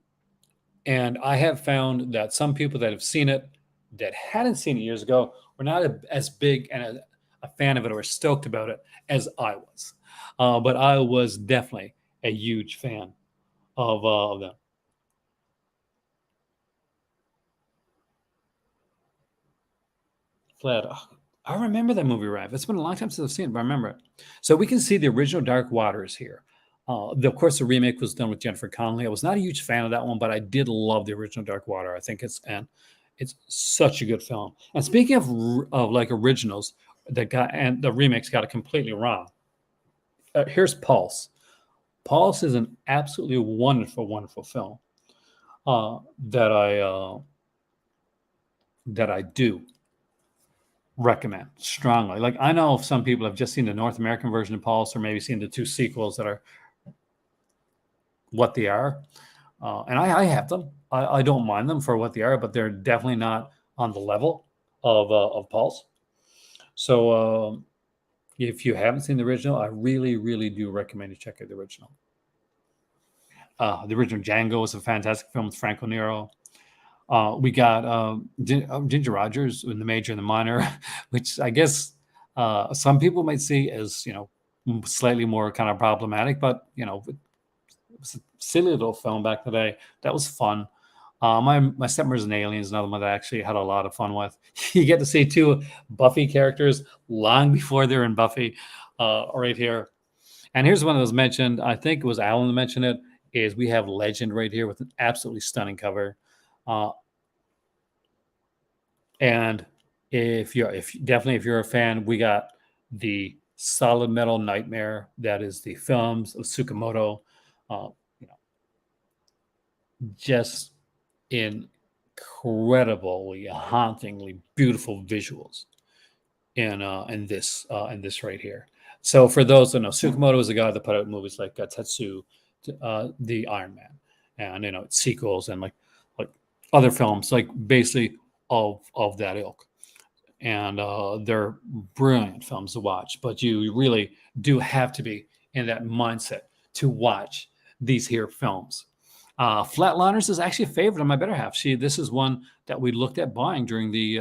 And I have found that some people that have seen it, that hadn't seen it years ago, were not as big and a fan of it or stoked about it as I was. But I was definitely a huge fan of them. Fled. Oh, I remember that movie, Ralph. It's been a long time since I've seen it, but I remember it. So we can see the original Dark Waters here. Of course, the remake was done with Jennifer Connelly. I was not a huge fan of that one, but I did love the original Dark Water. I think it's such a good film. And speaking of like originals that got, and the remakes got it completely wrong. Here's Pulse. Pulse is an absolutely wonderful, wonderful film uh, that I do recommend strongly. Like I know some people have just seen the North American version of Pulse, or maybe seen the two sequels that are what they are. And I have them. I don't mind them for what they are, but they're definitely not on the level of Pulse. So if you haven't seen the original, I really, really do recommend you check out the original. The original Django is a fantastic film with Franco Nero. We got Ginger Rogers in the major and the minor, which I guess some people might see as slightly more kind of problematic, but it was a silly little film back in the day. That was fun. My Stepmother's and Aliens is another one that I actually had a lot of fun with. You get to see two Buffy characters long before they're in Buffy, right here. And here's one that was mentioned. I think it was Alan that mentioned it. Is we have Legend right here with an absolutely stunning cover. Uh, And if you're a fan, we got the Solid Metal Nightmare. That is the films of Tsukamoto. You know, just incredibly hauntingly beautiful visuals in this right here. So for those that know, Tsukamoto is the guy that put out movies like Tetsu, the Iron Man, and sequels and like other films, like basically of that ilk. And they're brilliant films to watch. But you really do have to be in that mindset to watch these here films. Flatliners is actually a favorite on my better half. This is one that we looked at buying during the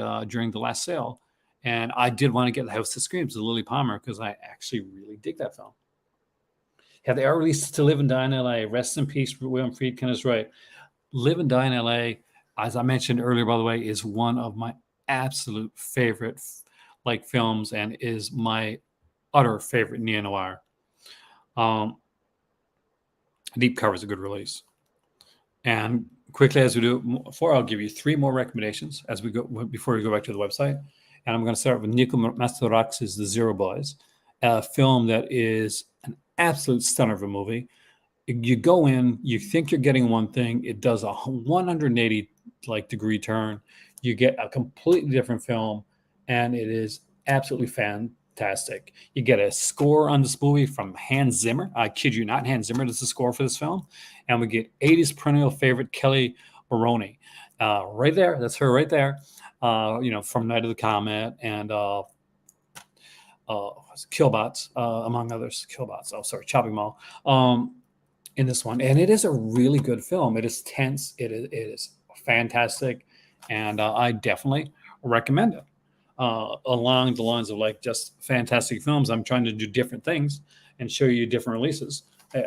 last sale, and I did want to get The House That Screams with Lily Palmer because I actually really dig that film. Yeah, they are released To Live and Die in L.A. Rest in peace, William Friedkin is right. Live and Die in L.A., as I mentioned earlier, by the way, is one of my absolute favorite films and is my utter favorite neo noir. Um, Deep Cover is a good release. And quickly as we do before, I'll give you three more recommendations as we go before we go back to the website. And I'm going to start with Nico Mastorakis' The Zero Boys, a film that is an absolute stunner of a movie. You go in, you think you're getting one thing, it does a 180 degree turn. You get a completely different film, and it is absolutely fantastic. You get a score on this movie from Hans Zimmer. I kid you not, Hans Zimmer does the score for this film, and we get 80s perennial favorite Kelly Maroney, right there. That's her right there. From Night of the Comet and Killbots, among others. Killbots. Oh, sorry, Chopping Mall. In this one, and it is a really good film. It is tense. It is fantastic, and I definitely recommend it. Along the lines of just fantastic films, I'm trying to do different things and show you different releases.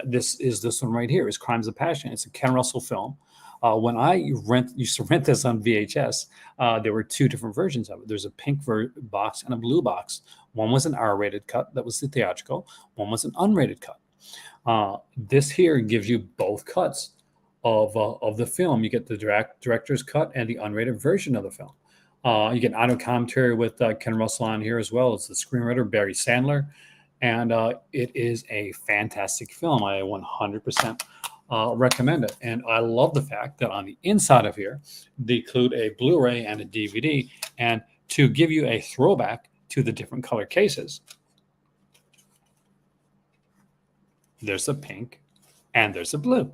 This one right here is Crimes of Passion. It's a Ken Russell film. When I used to rent this on VHS, there were two different versions of it. There's a pink box and a blue box. One was an R-rated cut, that was the theatrical. One was an unrated cut. This here gives you both cuts of the film. You get the director's cut and the unrated version of the film. You get an audio commentary with Ken Russell on here as well as the screenwriter Barry Sandler, and it is a fantastic film. I 100% recommend it, and I love the fact that on the inside of here they include a Blu-ray and a DVD, and to give you a throwback to the different color cases. There's a pink, and there's a blue.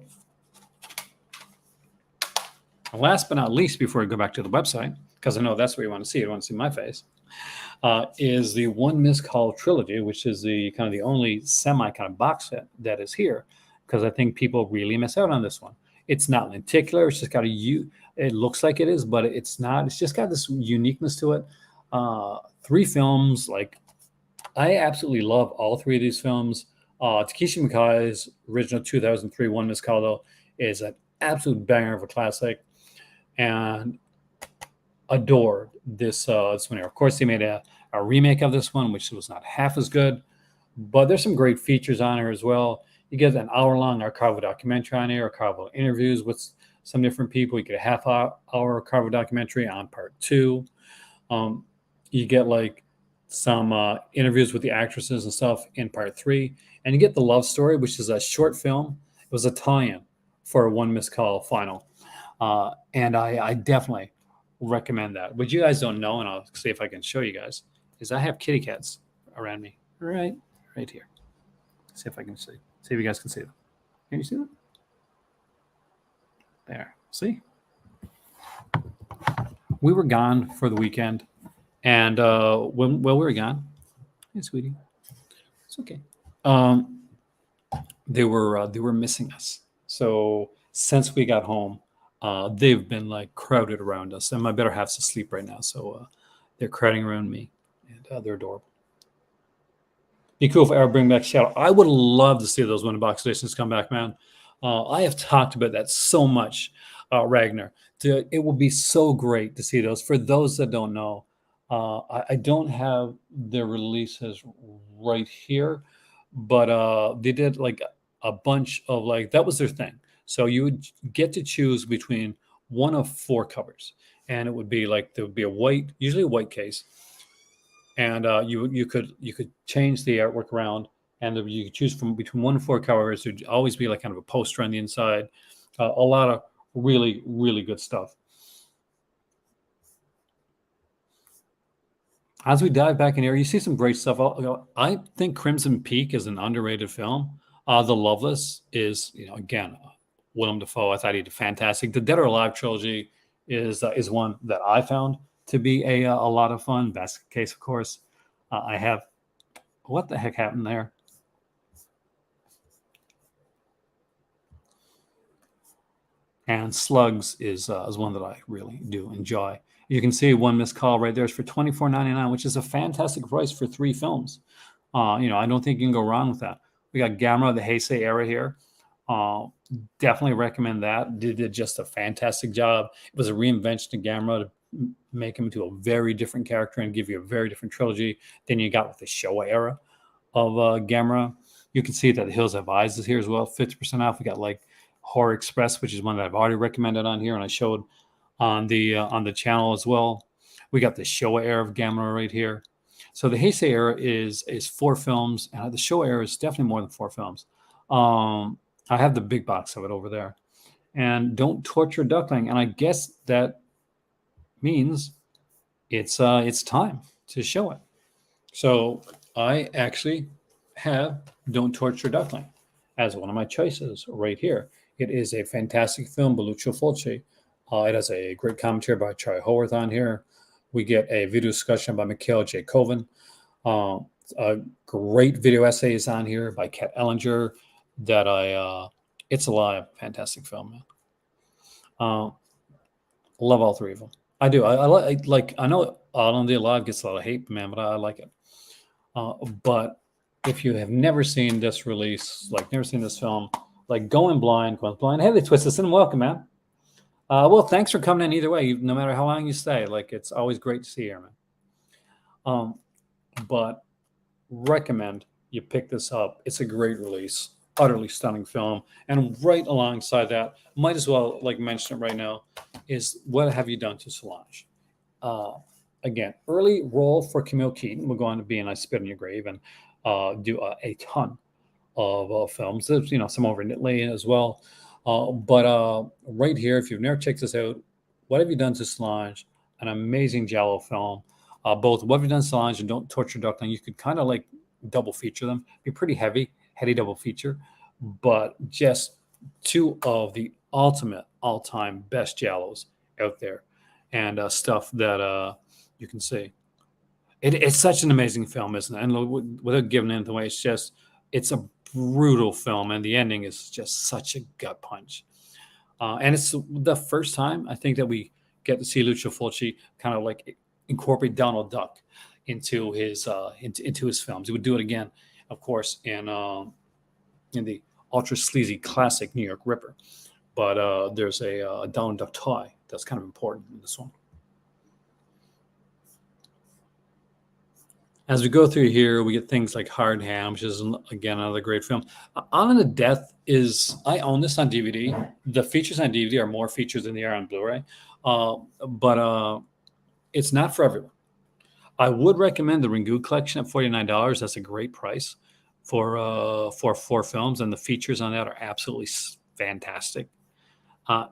And last but not least, before we go back to the website, because I know that's where you want to see it, you want to see my face, is the One Missed Call trilogy, which is the only semi kind of box set that is here, because I think people really miss out on this one. It's not lenticular. It's just got it looks like it is, but it's not. It's just got this uniqueness to it. Three films, I absolutely love all three of these films. Takeshi Mikai's original 2003 One Missed Call, though, is an absolute banger of a classic, and adored this one here. Of course, they made a remake of this one, which was not half as good, but there's some great features on here as well. You get an hour-long archival documentary on here, archival interviews with some different people. You get a half-hour archival documentary on part 2. You get some interviews with the actresses and stuff in part 3, And you get The Love Story, which is a short film. It was a tie-in for a One Missed Call final. And I definitely recommend that. What you guys don't know, and I'll see if I can show you guys, is I have kitty cats around me right here. See if I can see. See if you guys can see them. Can you see them? There. See? We were gone for the weekend, and when we were gone, hey, sweetie, it's okay. They were missing us. So since we got home, they've been like crowded around us, and my better half's asleep right now, so they're crowding around me, and they're adorable. Be cool if I ever bring back Shadow. I would love to see those Winter Box editions come back, man. I have talked about that so much, Ragnar. It will be so great to see those. For those that don't know, I don't have their releases right here, but they did like a bunch of like that was their thing. So you would get to choose between one of 4 covers, and it would be like there would be a white, usually a white case, and you could change the artwork around, and you could choose from between 1 and 4 covers. There'd always be like kind of a poster on the inside, a lot of really good stuff. As we dive back in here, you see some great stuff. I think Crimson Peak is an underrated film. The Loveless is, again, Willem Dafoe. I thought he did fantastic. The Dead or Alive trilogy is one that I found to be a lot of fun. Best case, of course. I have. What the heck happened there? And Slugs is one that I really do enjoy. You can see One Missed Call right there is for $24.99, which is a fantastic price for 3 films. I don't think you can go wrong with that. We got Gamera, the Heisei era here. Definitely recommend that. Did just a fantastic job. It was a reinvention of Gamera to make him into a very different character and give you a very different trilogy than you got with the Showa era of Gamera. You can see that The Hills Have Eyes is here as well, 50% off. We got like Horror Express, which is one that I've already recommended on here, and I showed on the channel as well. We got the Showa era of Gamera right here. So the Heisei era is 4 films, and the Showa era is definitely more than 4 films. I have the big box of it over there. And Don't Torture Duckling, and I guess that means it's time to show it. So I actually have Don't Torture Duckling as one of my choices right here. It is a fantastic film by Lucio Fulci. It has a great commentary by Charlie Howarth on here. We get a video discussion by Mikhail J. Koven. A great video essays on here by Kat Ellinger that it's alive. Fantastic film, man. Love all 3 of them. I do. I like. I know Island of the Alive gets a lot of hate, man, but I like it. But if you have never seen this release, like never seen this film, like going blind. Hey, they Twisted Cinema, welcome, man. Well, thanks for coming in either way. No matter how long you stay, like it's always great to see you, man. But recommend you pick this up. It's a great release, utterly stunning film. And right alongside that, might as well like mention it right now, is What Have You Done to Solange? Again, early role for Camille Keaton. We're going to be in I Spit on Your Grave and do a ton of films. There's, some over in Italy as well. But right here, if you've never checked this out, What Have You Done to Solange? An amazing Jello film. Both What Have You Done to Solange and Don't Torture Duckling, you could kind of like double feature them. Be pretty heavy double feature, but just 2 of the ultimate all-time best Jellos out there, and stuff that you can see. It's such an amazing film, isn't it? And without giving anything away, it's a brutal film, and the ending is just such a gut punch. And it's the first time I think that we get to see Lucio Fulci kind of like incorporate Donald Duck into his films. He would do it again, of course, in the ultra sleazy classic New York Ripper. But there's a Donald Duck toy that's kind of important in this one. As we go through here, we get things like Hard Ham, which is, again, another great film. Island of Death I own this on DVD. The features on DVD are more features than they are on Blu-ray. But it's not for everyone. I would recommend the Ringu collection at $49. That's a great price for 4 films, and the features on that are absolutely fantastic. Uh,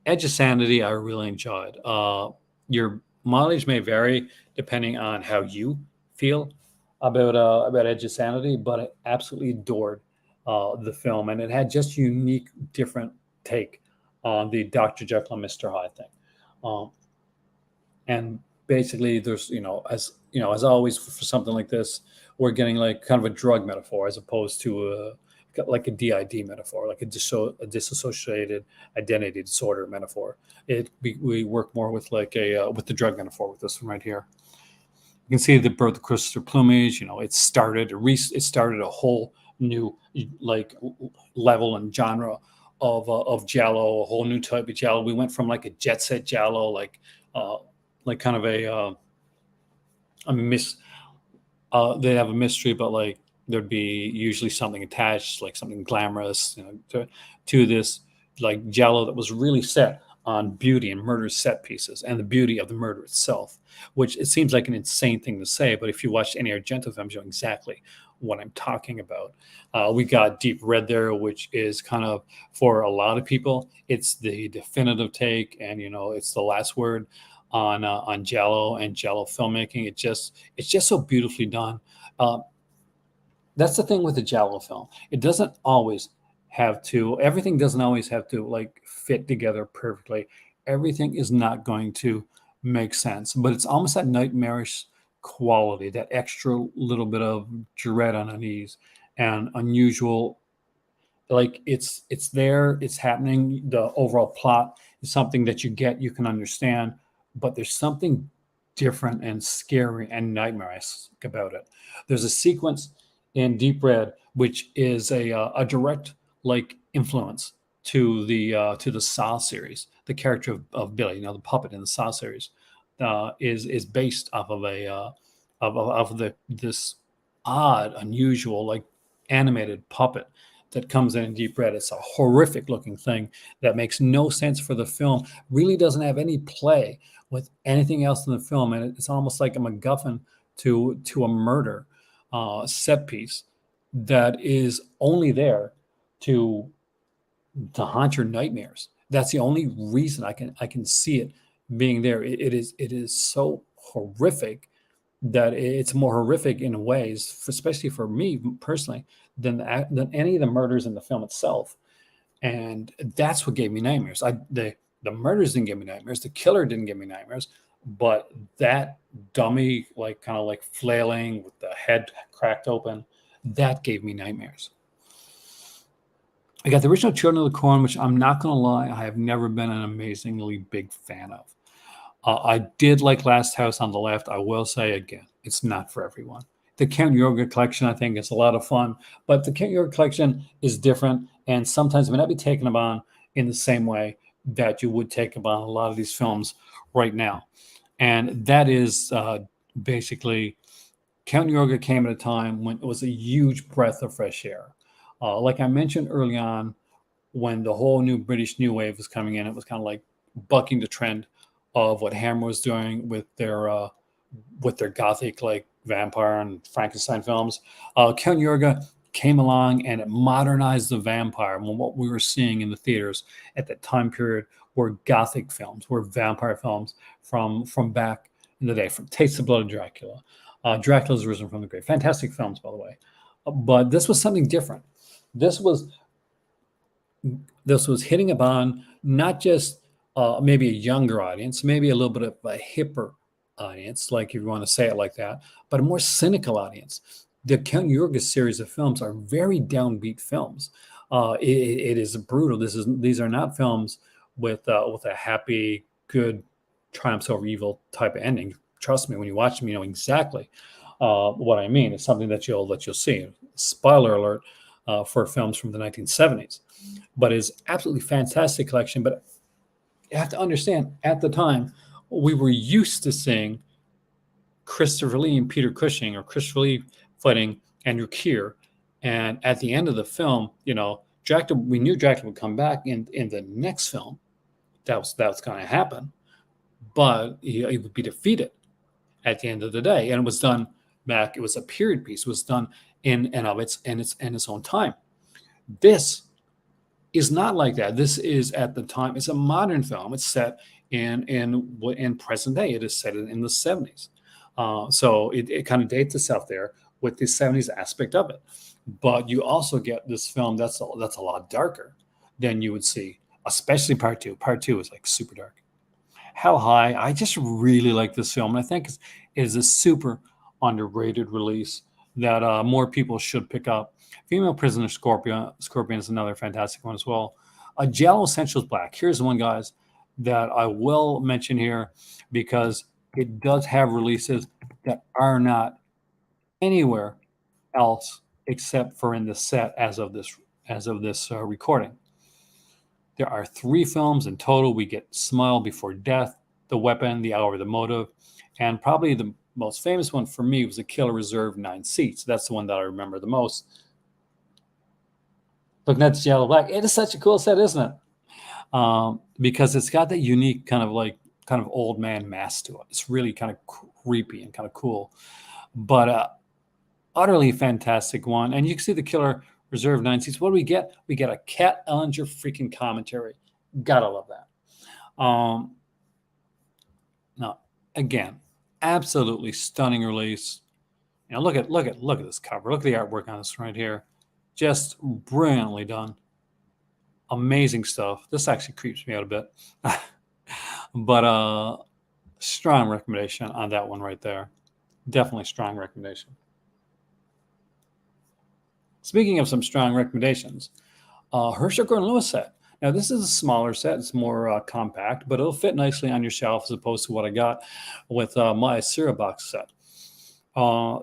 Edge of Sanity, I really enjoyed. Your mileage may vary depending on how you feel about Edge of Sanity, but I absolutely adored the film, and it had just unique, different take on the Dr. Jekyll and Mr. Hyde thing. Um, and basically, there's as always for something like this, we're getting like kind of a drug metaphor as opposed to like a DID metaphor, like a disassociated identity disorder metaphor. We work more with like a with the drug metaphor with this one right here. You can see the birth of crystal plumage. It started a whole new like level and genre of Jello, a whole new type of Jello. We went from like a jet set Jello, uh, like kind of a miss. They have a mystery, but like there'd be usually something attached, like something glamorous, to this like Jello that was really set on beauty and murder set pieces and the beauty of the murder itself, which it seems like an insane thing to say, but if you watch any Argento films, you know exactly what I'm talking about. We got Deep Red there, which is kind of, for a lot of people, it's the definitive take, and it's the last word on Jello and Jello filmmaking. It's just so beautifully done. Uh, that's the thing with the Jello film. It doesn't always have to. Everything doesn't always have to like fit together perfectly. Everything is not going to make sense, but it's almost that nightmarish quality, that extra little bit of dread on unease and unusual, like it's there, it's happening. The overall plot is something that you can understand, but there's something different and scary and nightmarish about it. There's a sequence in Deep Red which is a direct like influence to the Saw series. The character of Billy, the puppet in the Saw series, is based off of a of the this odd, unusual, like animated puppet that comes in Deep Red. It's a horrific looking thing that makes no sense for the film, really doesn't have any play with anything else in the film. And it's almost like a MacGuffin to a murder set piece that is only there to haunt your nightmares. That's the only reason I can see it being there. It is so horrific that it's more horrific in ways, especially for me personally, than any of the murders in the film itself. And that's what gave me nightmares. The murders didn't give me nightmares. The killer didn't give me nightmares, but that dummy, like kind of like flailing with the head cracked open, that gave me nightmares. I got the original Children of the Corn, which I'm not going to lie, I have never been an amazingly big fan of. I did like Last House on the Left. I will say again, it's not for everyone. The Count Yorga collection, I think, is a lot of fun, but the Count Yorga collection is different, and sometimes it may not be taken upon in the same way that you would take upon a lot of these films right now. And that is basically, Count Yorga came at a time when it was a huge breath of fresh air. Like I mentioned early on, when the whole new British New Wave was coming in, it was kind of like bucking the trend of what Hammer was doing with their gothic like vampire and Frankenstein films. Count Yorga came along and it modernized the vampire. And what we were seeing in the theaters at that time period were gothic films, were vampire films from back in the day, from Taste of Blood of Dracula. Dracula's Risen from the Grave. Fantastic films, by the way. But this was something different. This was hitting upon not just maybe a younger audience, maybe a little bit of a hipper audience, like if you want to say it like that, but a more cynical audience. The Count Yorga series of films are very downbeat films. It is brutal. These are not films with a happy, good, triumphs over evil type of ending. Trust me, when you watch them, you know exactly what I mean. It's something that you'll see. Spoiler alert for films from the 1970s, but it's absolutely fantastic collection. But you have to understand, at the time, we were used to seeing Christopher Lee and Peter Cushing, or Christopher Lee fighting Andrew Keir. And at the end of the film, Dracula, we knew Dracula would come back in the next film. That was going to happen, but he would be defeated at the end of the day. And it was done back. It was a period piece. It was done in and of its own time. This is not like that. This is at the time. It's a modern film. It's set in present day. It is set in the 70s. So it kind of dates itself there with the 70s aspect of it. But you also get this film that's a lot darker than you would see, especially part two. Part two is like super dark. How High? I just really like this film. And I think it is a super underrated release that more people should pick up. Female Prisoner Scorpion is another fantastic one as well. Jello Essentials Black. Here's one, guys, that I will mention here because it does have releases that are not anywhere else except for in the set as of this recording. There are 3 films in total. We get Smile Before Death, The Weapon, The Hour, The Motive, and probably the most famous one for me was The Killer Reserve 9 Seats. That's the one that I remember the most. Looking at Jello Black, it is such a cool set, isn't it? Because it's got that unique kind of old man mask to it. It's really kind of creepy and kind of cool, but utterly fantastic one. And you can see The Killer Reserve 9 Seats. What do we get? We get a Kat Ellinger freaking commentary. Gotta love that. Now, again, absolutely stunning release. You know, look at this cover. Look at the artwork on this right here. Just brilliantly done. Amazing stuff. This actually creeps me out a bit. But strong recommendation on that one right there. Definitely strong recommendation. Speaking of some strong recommendations, Herschel Gordon Lewis set. Now, this is a smaller set. It's more compact, but it'll fit nicely on your shelf as opposed to what I got with my cereal box set.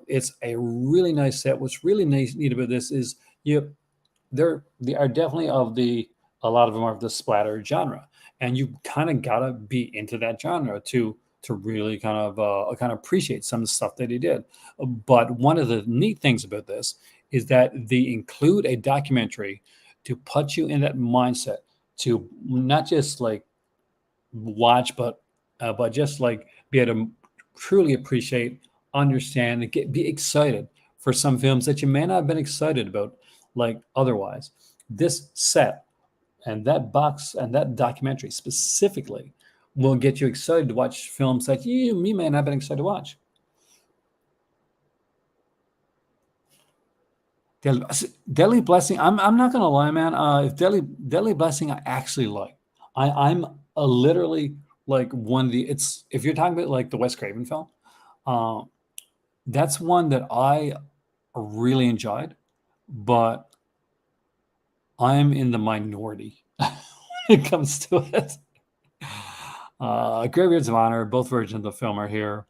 It's a really nice set. What's really neat about this is they are definitely a lot of them are of the splatter genre, and you kind of gotta be into that genre to really kind of appreciate some of the stuff that he did. But one of the neat things about this is that they include a documentary to put you in that mindset to not just like watch, but just like be able to truly appreciate, understand, and be excited for some films that you may not have been excited about like otherwise. This set and that box and that documentary specifically will get you excited to watch films that you may not have been excited to watch. Deadly Blessing. I'm not gonna lie, man. If Deadly Blessing, I actually like. I'm literally like one of the. It's if you're talking about like the Wes Craven film, that's one that I really enjoyed, but I'm in the minority when it comes to it. Graveyards of Honor, both versions of the film are here.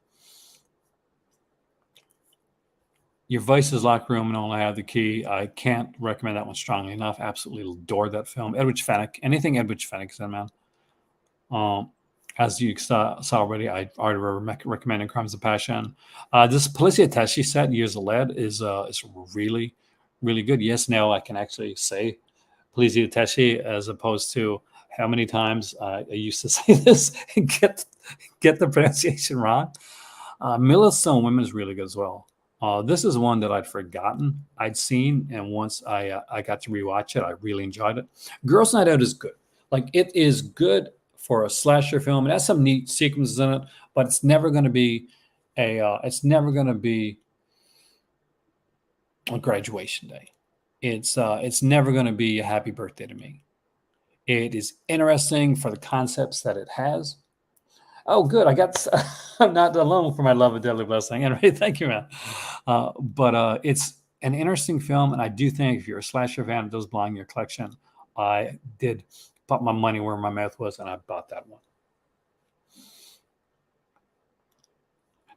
Your Vice's Locker Room and Only Have the Key. I can't recommend that one strongly enough. Absolutely adore that film. Edwidge Fenwick. Anything Edwidge Fenwick is in, man. As you saw already, I already recommended Crimes of Passion. This Policia Teshi set, Years of Lead, is really, really good. Yes, now I can actually say Policia Teshi as opposed to how many times I used to say this and get the pronunciation wrong. Millstone Women is really good as well. This is one that I'd forgotten I'd seen, and once I got to rewatch it, I really enjoyed it. Girls' Night Out is good. Like, it is good for a slasher film. It has some neat sequences in it, but it's never going to be a graduation day. It's never going to be a happy birthday to me. It is interesting for the concepts that it has. Oh, good. I'm not alone for my love of Deadly Blessing. Anyway, thank you, man. But it's an interesting film, and I do think if you're a slasher fan, it does belong in your collection. I did put my money where my mouth was, and I bought that one.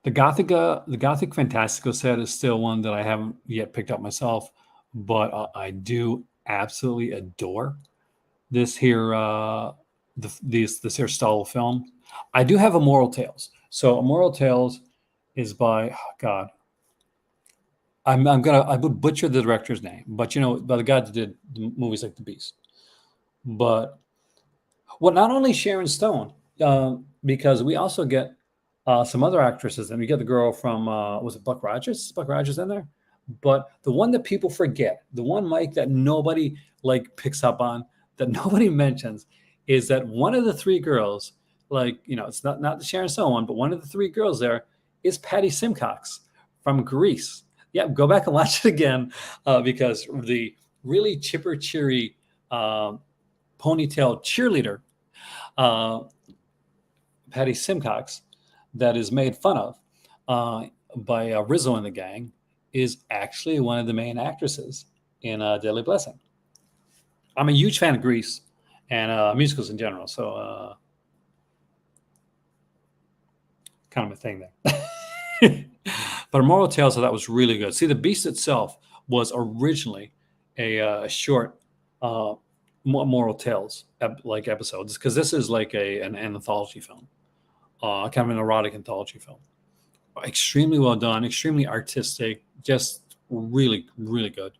The Gothic Fantastical set is still one that I haven't yet picked up myself, but I do absolutely adore this here this here style of film. I do have Immoral Tales. So Immoral Tales is by God. I would butcher the director's name, but by the guy that did the movies like The Beast. But not only Sharon Stone, because we also get some other actresses, and you get the girl from was it Buck Rogers? Is Buck Rogers in there? But the one that people forget, the one, Mike, that nobody like picks up on, that nobody mentions, is that one of the three girls, like, it's not the Sharon Stone one, but one of the three girls there is Patty Simcox from Grease. Yeah, go back and watch it again, because the really chipper, cheery ponytail cheerleader, uh, Patty Simcox, that is made fun of by Rizzo and the gang, is actually one of the main actresses in Deadly Blessing. I'm a huge fan of Grease and musicals in general, so kind of a thing there. But Immortal Tales, so that was really good. See, The Beast itself was originally a short Immortal Tales like episodes, because this is like an anthology film, kind of an erotic anthology film. Extremely well done, extremely artistic, just really, really good.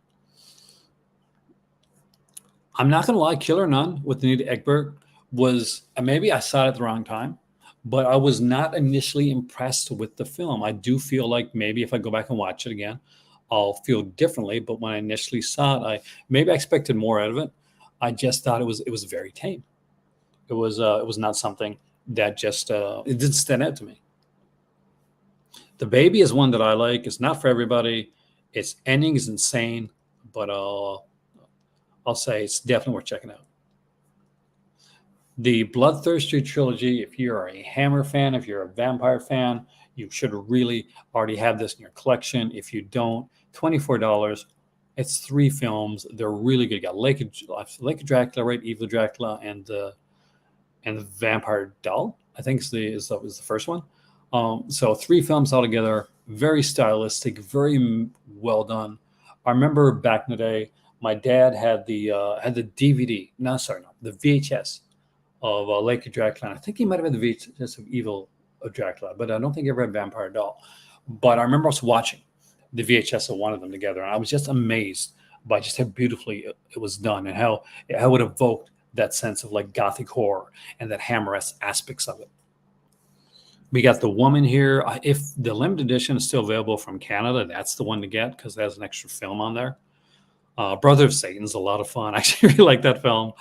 I'm not gonna lie, Killer Nun with Anita Ekberg was, maybe I saw it at the wrong time, but I was not initially impressed with the film. I do feel like maybe if I go back and watch it again, I'll feel differently. But when I initially saw it, I expected more out of it. I just thought it was very tame. It was not something that just it didn't stand out to me. The Baby is one that I like. It's not for everybody. Its ending is insane, but I'll say it's definitely worth checking out. The Bloodthirsty trilogy, if you're a Hammer fan, if you're a vampire fan, you should really already have this in your collection. If you don't, $24. It's 3 films. They're really good. You got Lake of Dracula, right? Evil Dracula, and the Vampire Doll, I think is the first one. So 3 films altogether, very stylistic, very well done. I remember back in the day, my dad had the DVD. No, sorry, no, the VHS of Lake of Dracula. I think he might have had the VHS of Evil of Dracula, but I don't think he ever had Vampire Doll. But I remember us watching the VHS of one of them together, and I was just amazed by just how beautifully it was done, and how it evoked that sense of like gothic horror and that Hammer-esque aspects of it. We got The Woman here. If the limited edition is still available from Canada, that's the one to get, because it has an extra film on there. Brother of Satan's a lot of fun. I actually really like that film.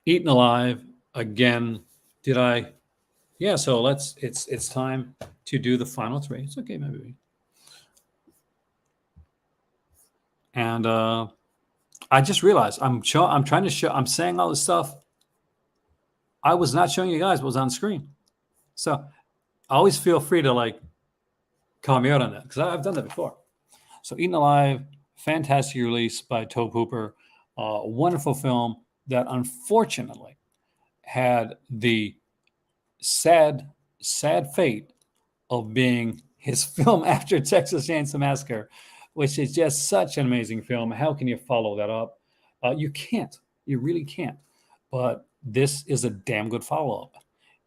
Eaten Alive, again. Yeah, so it's time to do the final 3. It's okay, maybe. And I just realized I'm trying to show, I'm saying all this stuff. I was not showing you guys what was on screen. So always feel free to like call me out on that, because I've done that before. So Eaten Alive, fantastic release by Tobe Hooper. Wonderful film that unfortunately had the sad fate of being his film after Texas Chainsaw Massacre, which is just such an amazing film. How can you follow that up? You can't. You really can't. But this is a damn good follow-up.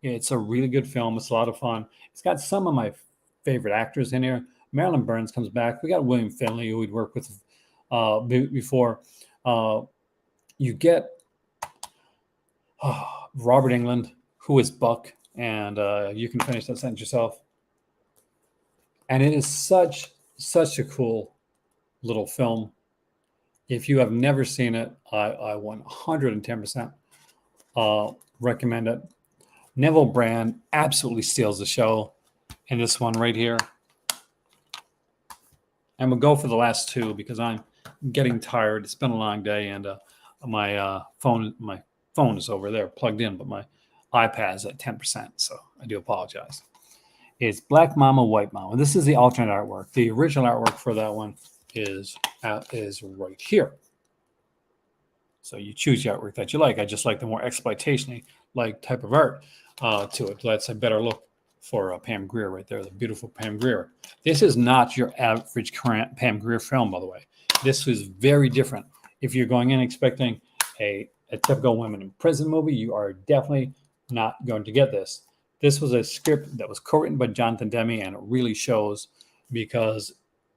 It's a really good film. It's a lot of fun. It's got some of my favorite actors in here. Marilyn Burns comes back. We got William Finley, who we'd worked with before. You get Robert Englund, who is Buck, and you can finish that sentence yourself. And it is such a cool little film. If you have never seen it, I 110% recommend it. Neville Brand absolutely steals the show in this one right here. And we'll go for the last 2 because I'm getting tired. It's been a long day, and my phone is over there plugged in, but my iPad's at 10%, so I do apologize. It's Black Mama, White Mama. This is the alternate artwork. The original artwork for that one is right here. So you choose the artwork that you like. I just like the more exploitation-y like type of art to it. That's a better look for Pam Grier right there, the beautiful Pam Grier. This is not your average current Pam Grier film, by the way. This is very different. If you're going in expecting a typical women in prison movie, you are definitely not going to get this. This was a script that was co-written by Jonathan Demme, and it really shows because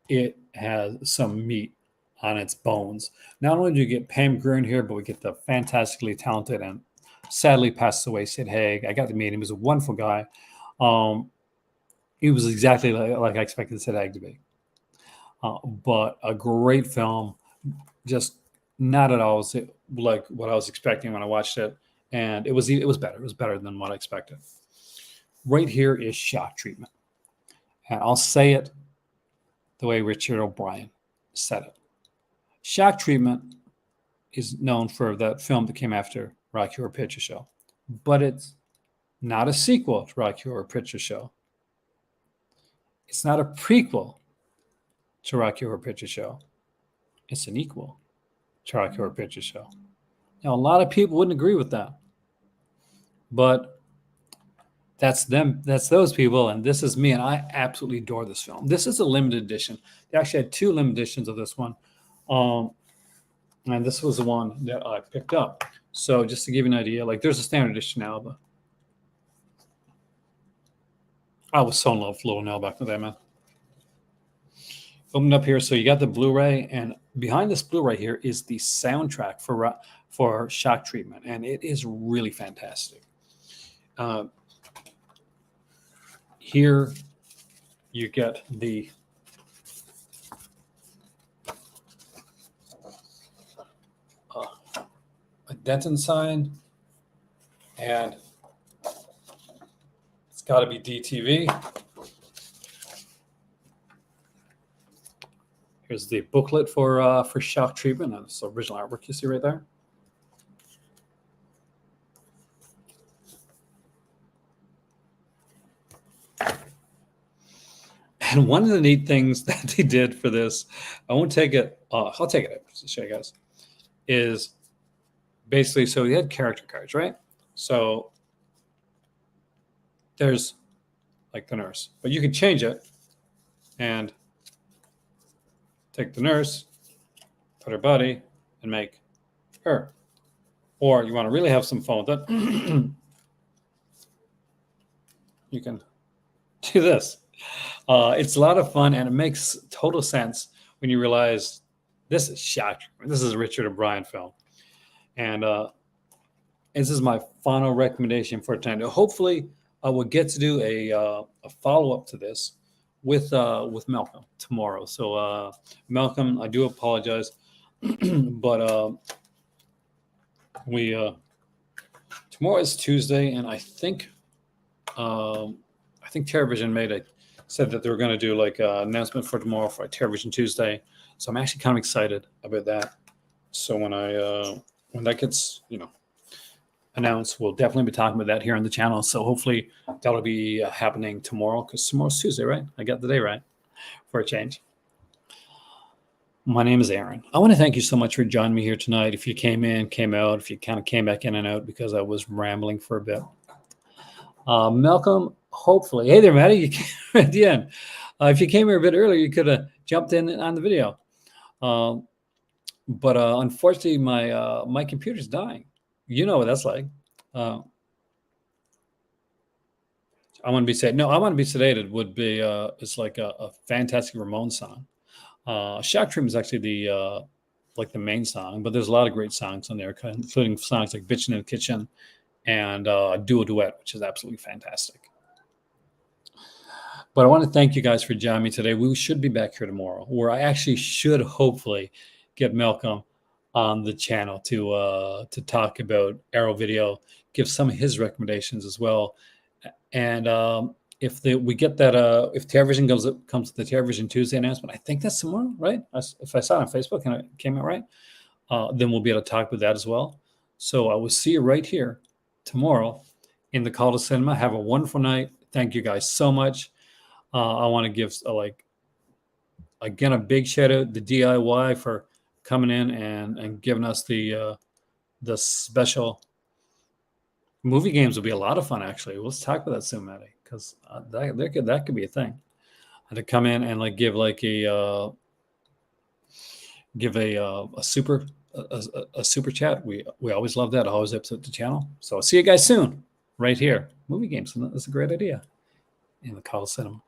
it has some meat on its bones. Not only do you get Pam Grier in here, but we get the fantastically talented and sadly passed away, Sid Haig. I got to meet him. He was a wonderful guy. He was exactly like I expected Sid Haig to be. But a great film, just not at all like what I was expecting when I watched it. And it was better. It was better than what I expected. Right here is Shock Treatment. And I'll say it the way Richard O'Brien said it. Shock Treatment is known for that film that came after Rocky Horror Picture Show. But it's not a sequel to Rocky Horror Picture Show. It's not a prequel to Rocky Horror Picture Show. It's an equal to Rocky Horror Picture Show. Now, a lot of people wouldn't agree with that. But that's them. That's those people. And this is me. And I absolutely adore this film. This is a limited edition. They actually had 2 limited editions of this one. And this was the one that I picked up. So just to give you an idea, like there's a standard edition now, but I was so in love with Little Nell back in the day, man. Opened up here, so you got the Blu-ray, and behind this Blu-ray here is the soundtrack for Shock Treatment, and it is really fantastic. Here you get the a Denton sign, and it's got to be DTV. Here's the booklet for Shock Treatment. That's the original artwork you see right there. And one of the neat things that they did for this, I won't take it. I'll take it to show you guys. Is basically, so we had character cards, right? So there's like the nurse, but you can change it and take the nurse, put her body, and make her. Or you want to really have some fun with it, you can do this. It's a lot of fun, and it makes total sense when you realize this is Shock Treatment. This is a Richard O'Brien film. And this is my final recommendation for tonight. Hopefully, I will get to do a follow-up to this with Malcolm tomorrow. So Malcolm, I do apologize, but tomorrow is Tuesday, and I think Terrorvision said that they were going to do like an announcement for tomorrow for Terrorvision Tuesday. So I'm actually kind of excited about that. So when that gets announced, we'll definitely be talking about that here on the channel. So hopefully that'll be happening tomorrow, because tomorrow's Tuesday, right? I got the day right for a change. My name is Aaron. I want to thank you so much for joining me here tonight. If you came in, came out, if you kind of came back in and out because I was rambling for a bit. Malcolm, hopefully. Hey there, Maddie. You came at the end. If you came here a bit earlier, you could have jumped in on the video. But unfortunately, my computer's dying. You know what that's like. I Want to Be Sedated. No, I Want to Be Sedated would be, it's like a fantastic Ramones song. Shock Treatment is actually the main song, but there's a lot of great songs on there, including songs like Bitchin' in the Kitchen and Do a Duet, which is absolutely fantastic. But I want to thank you guys for joining me today. We should be back here tomorrow, where I actually should hopefully get Malcolm on the channel to talk about Arrow Video, give some of his recommendations as well. And if we get that, if Terrorvision comes to the Terrorvision Tuesday announcement, I think that's tomorrow, right? If I saw it on Facebook and it came out right, then we'll be able to talk about that as well. So I will see you right here tomorrow in the Call to Cinema. Have a wonderful night. Thank you guys so much. I want to give again a big shout out to DIY for coming in and giving us the special movie games. Will be a lot of fun, actually. Let's talk about that soon, Maddie, because that could be a thing. And to come in and like give a super chat. We always love that. Always upset the channel. So I'll see you guys soon, right here. Movie games. That's a great idea in the Call Cinema.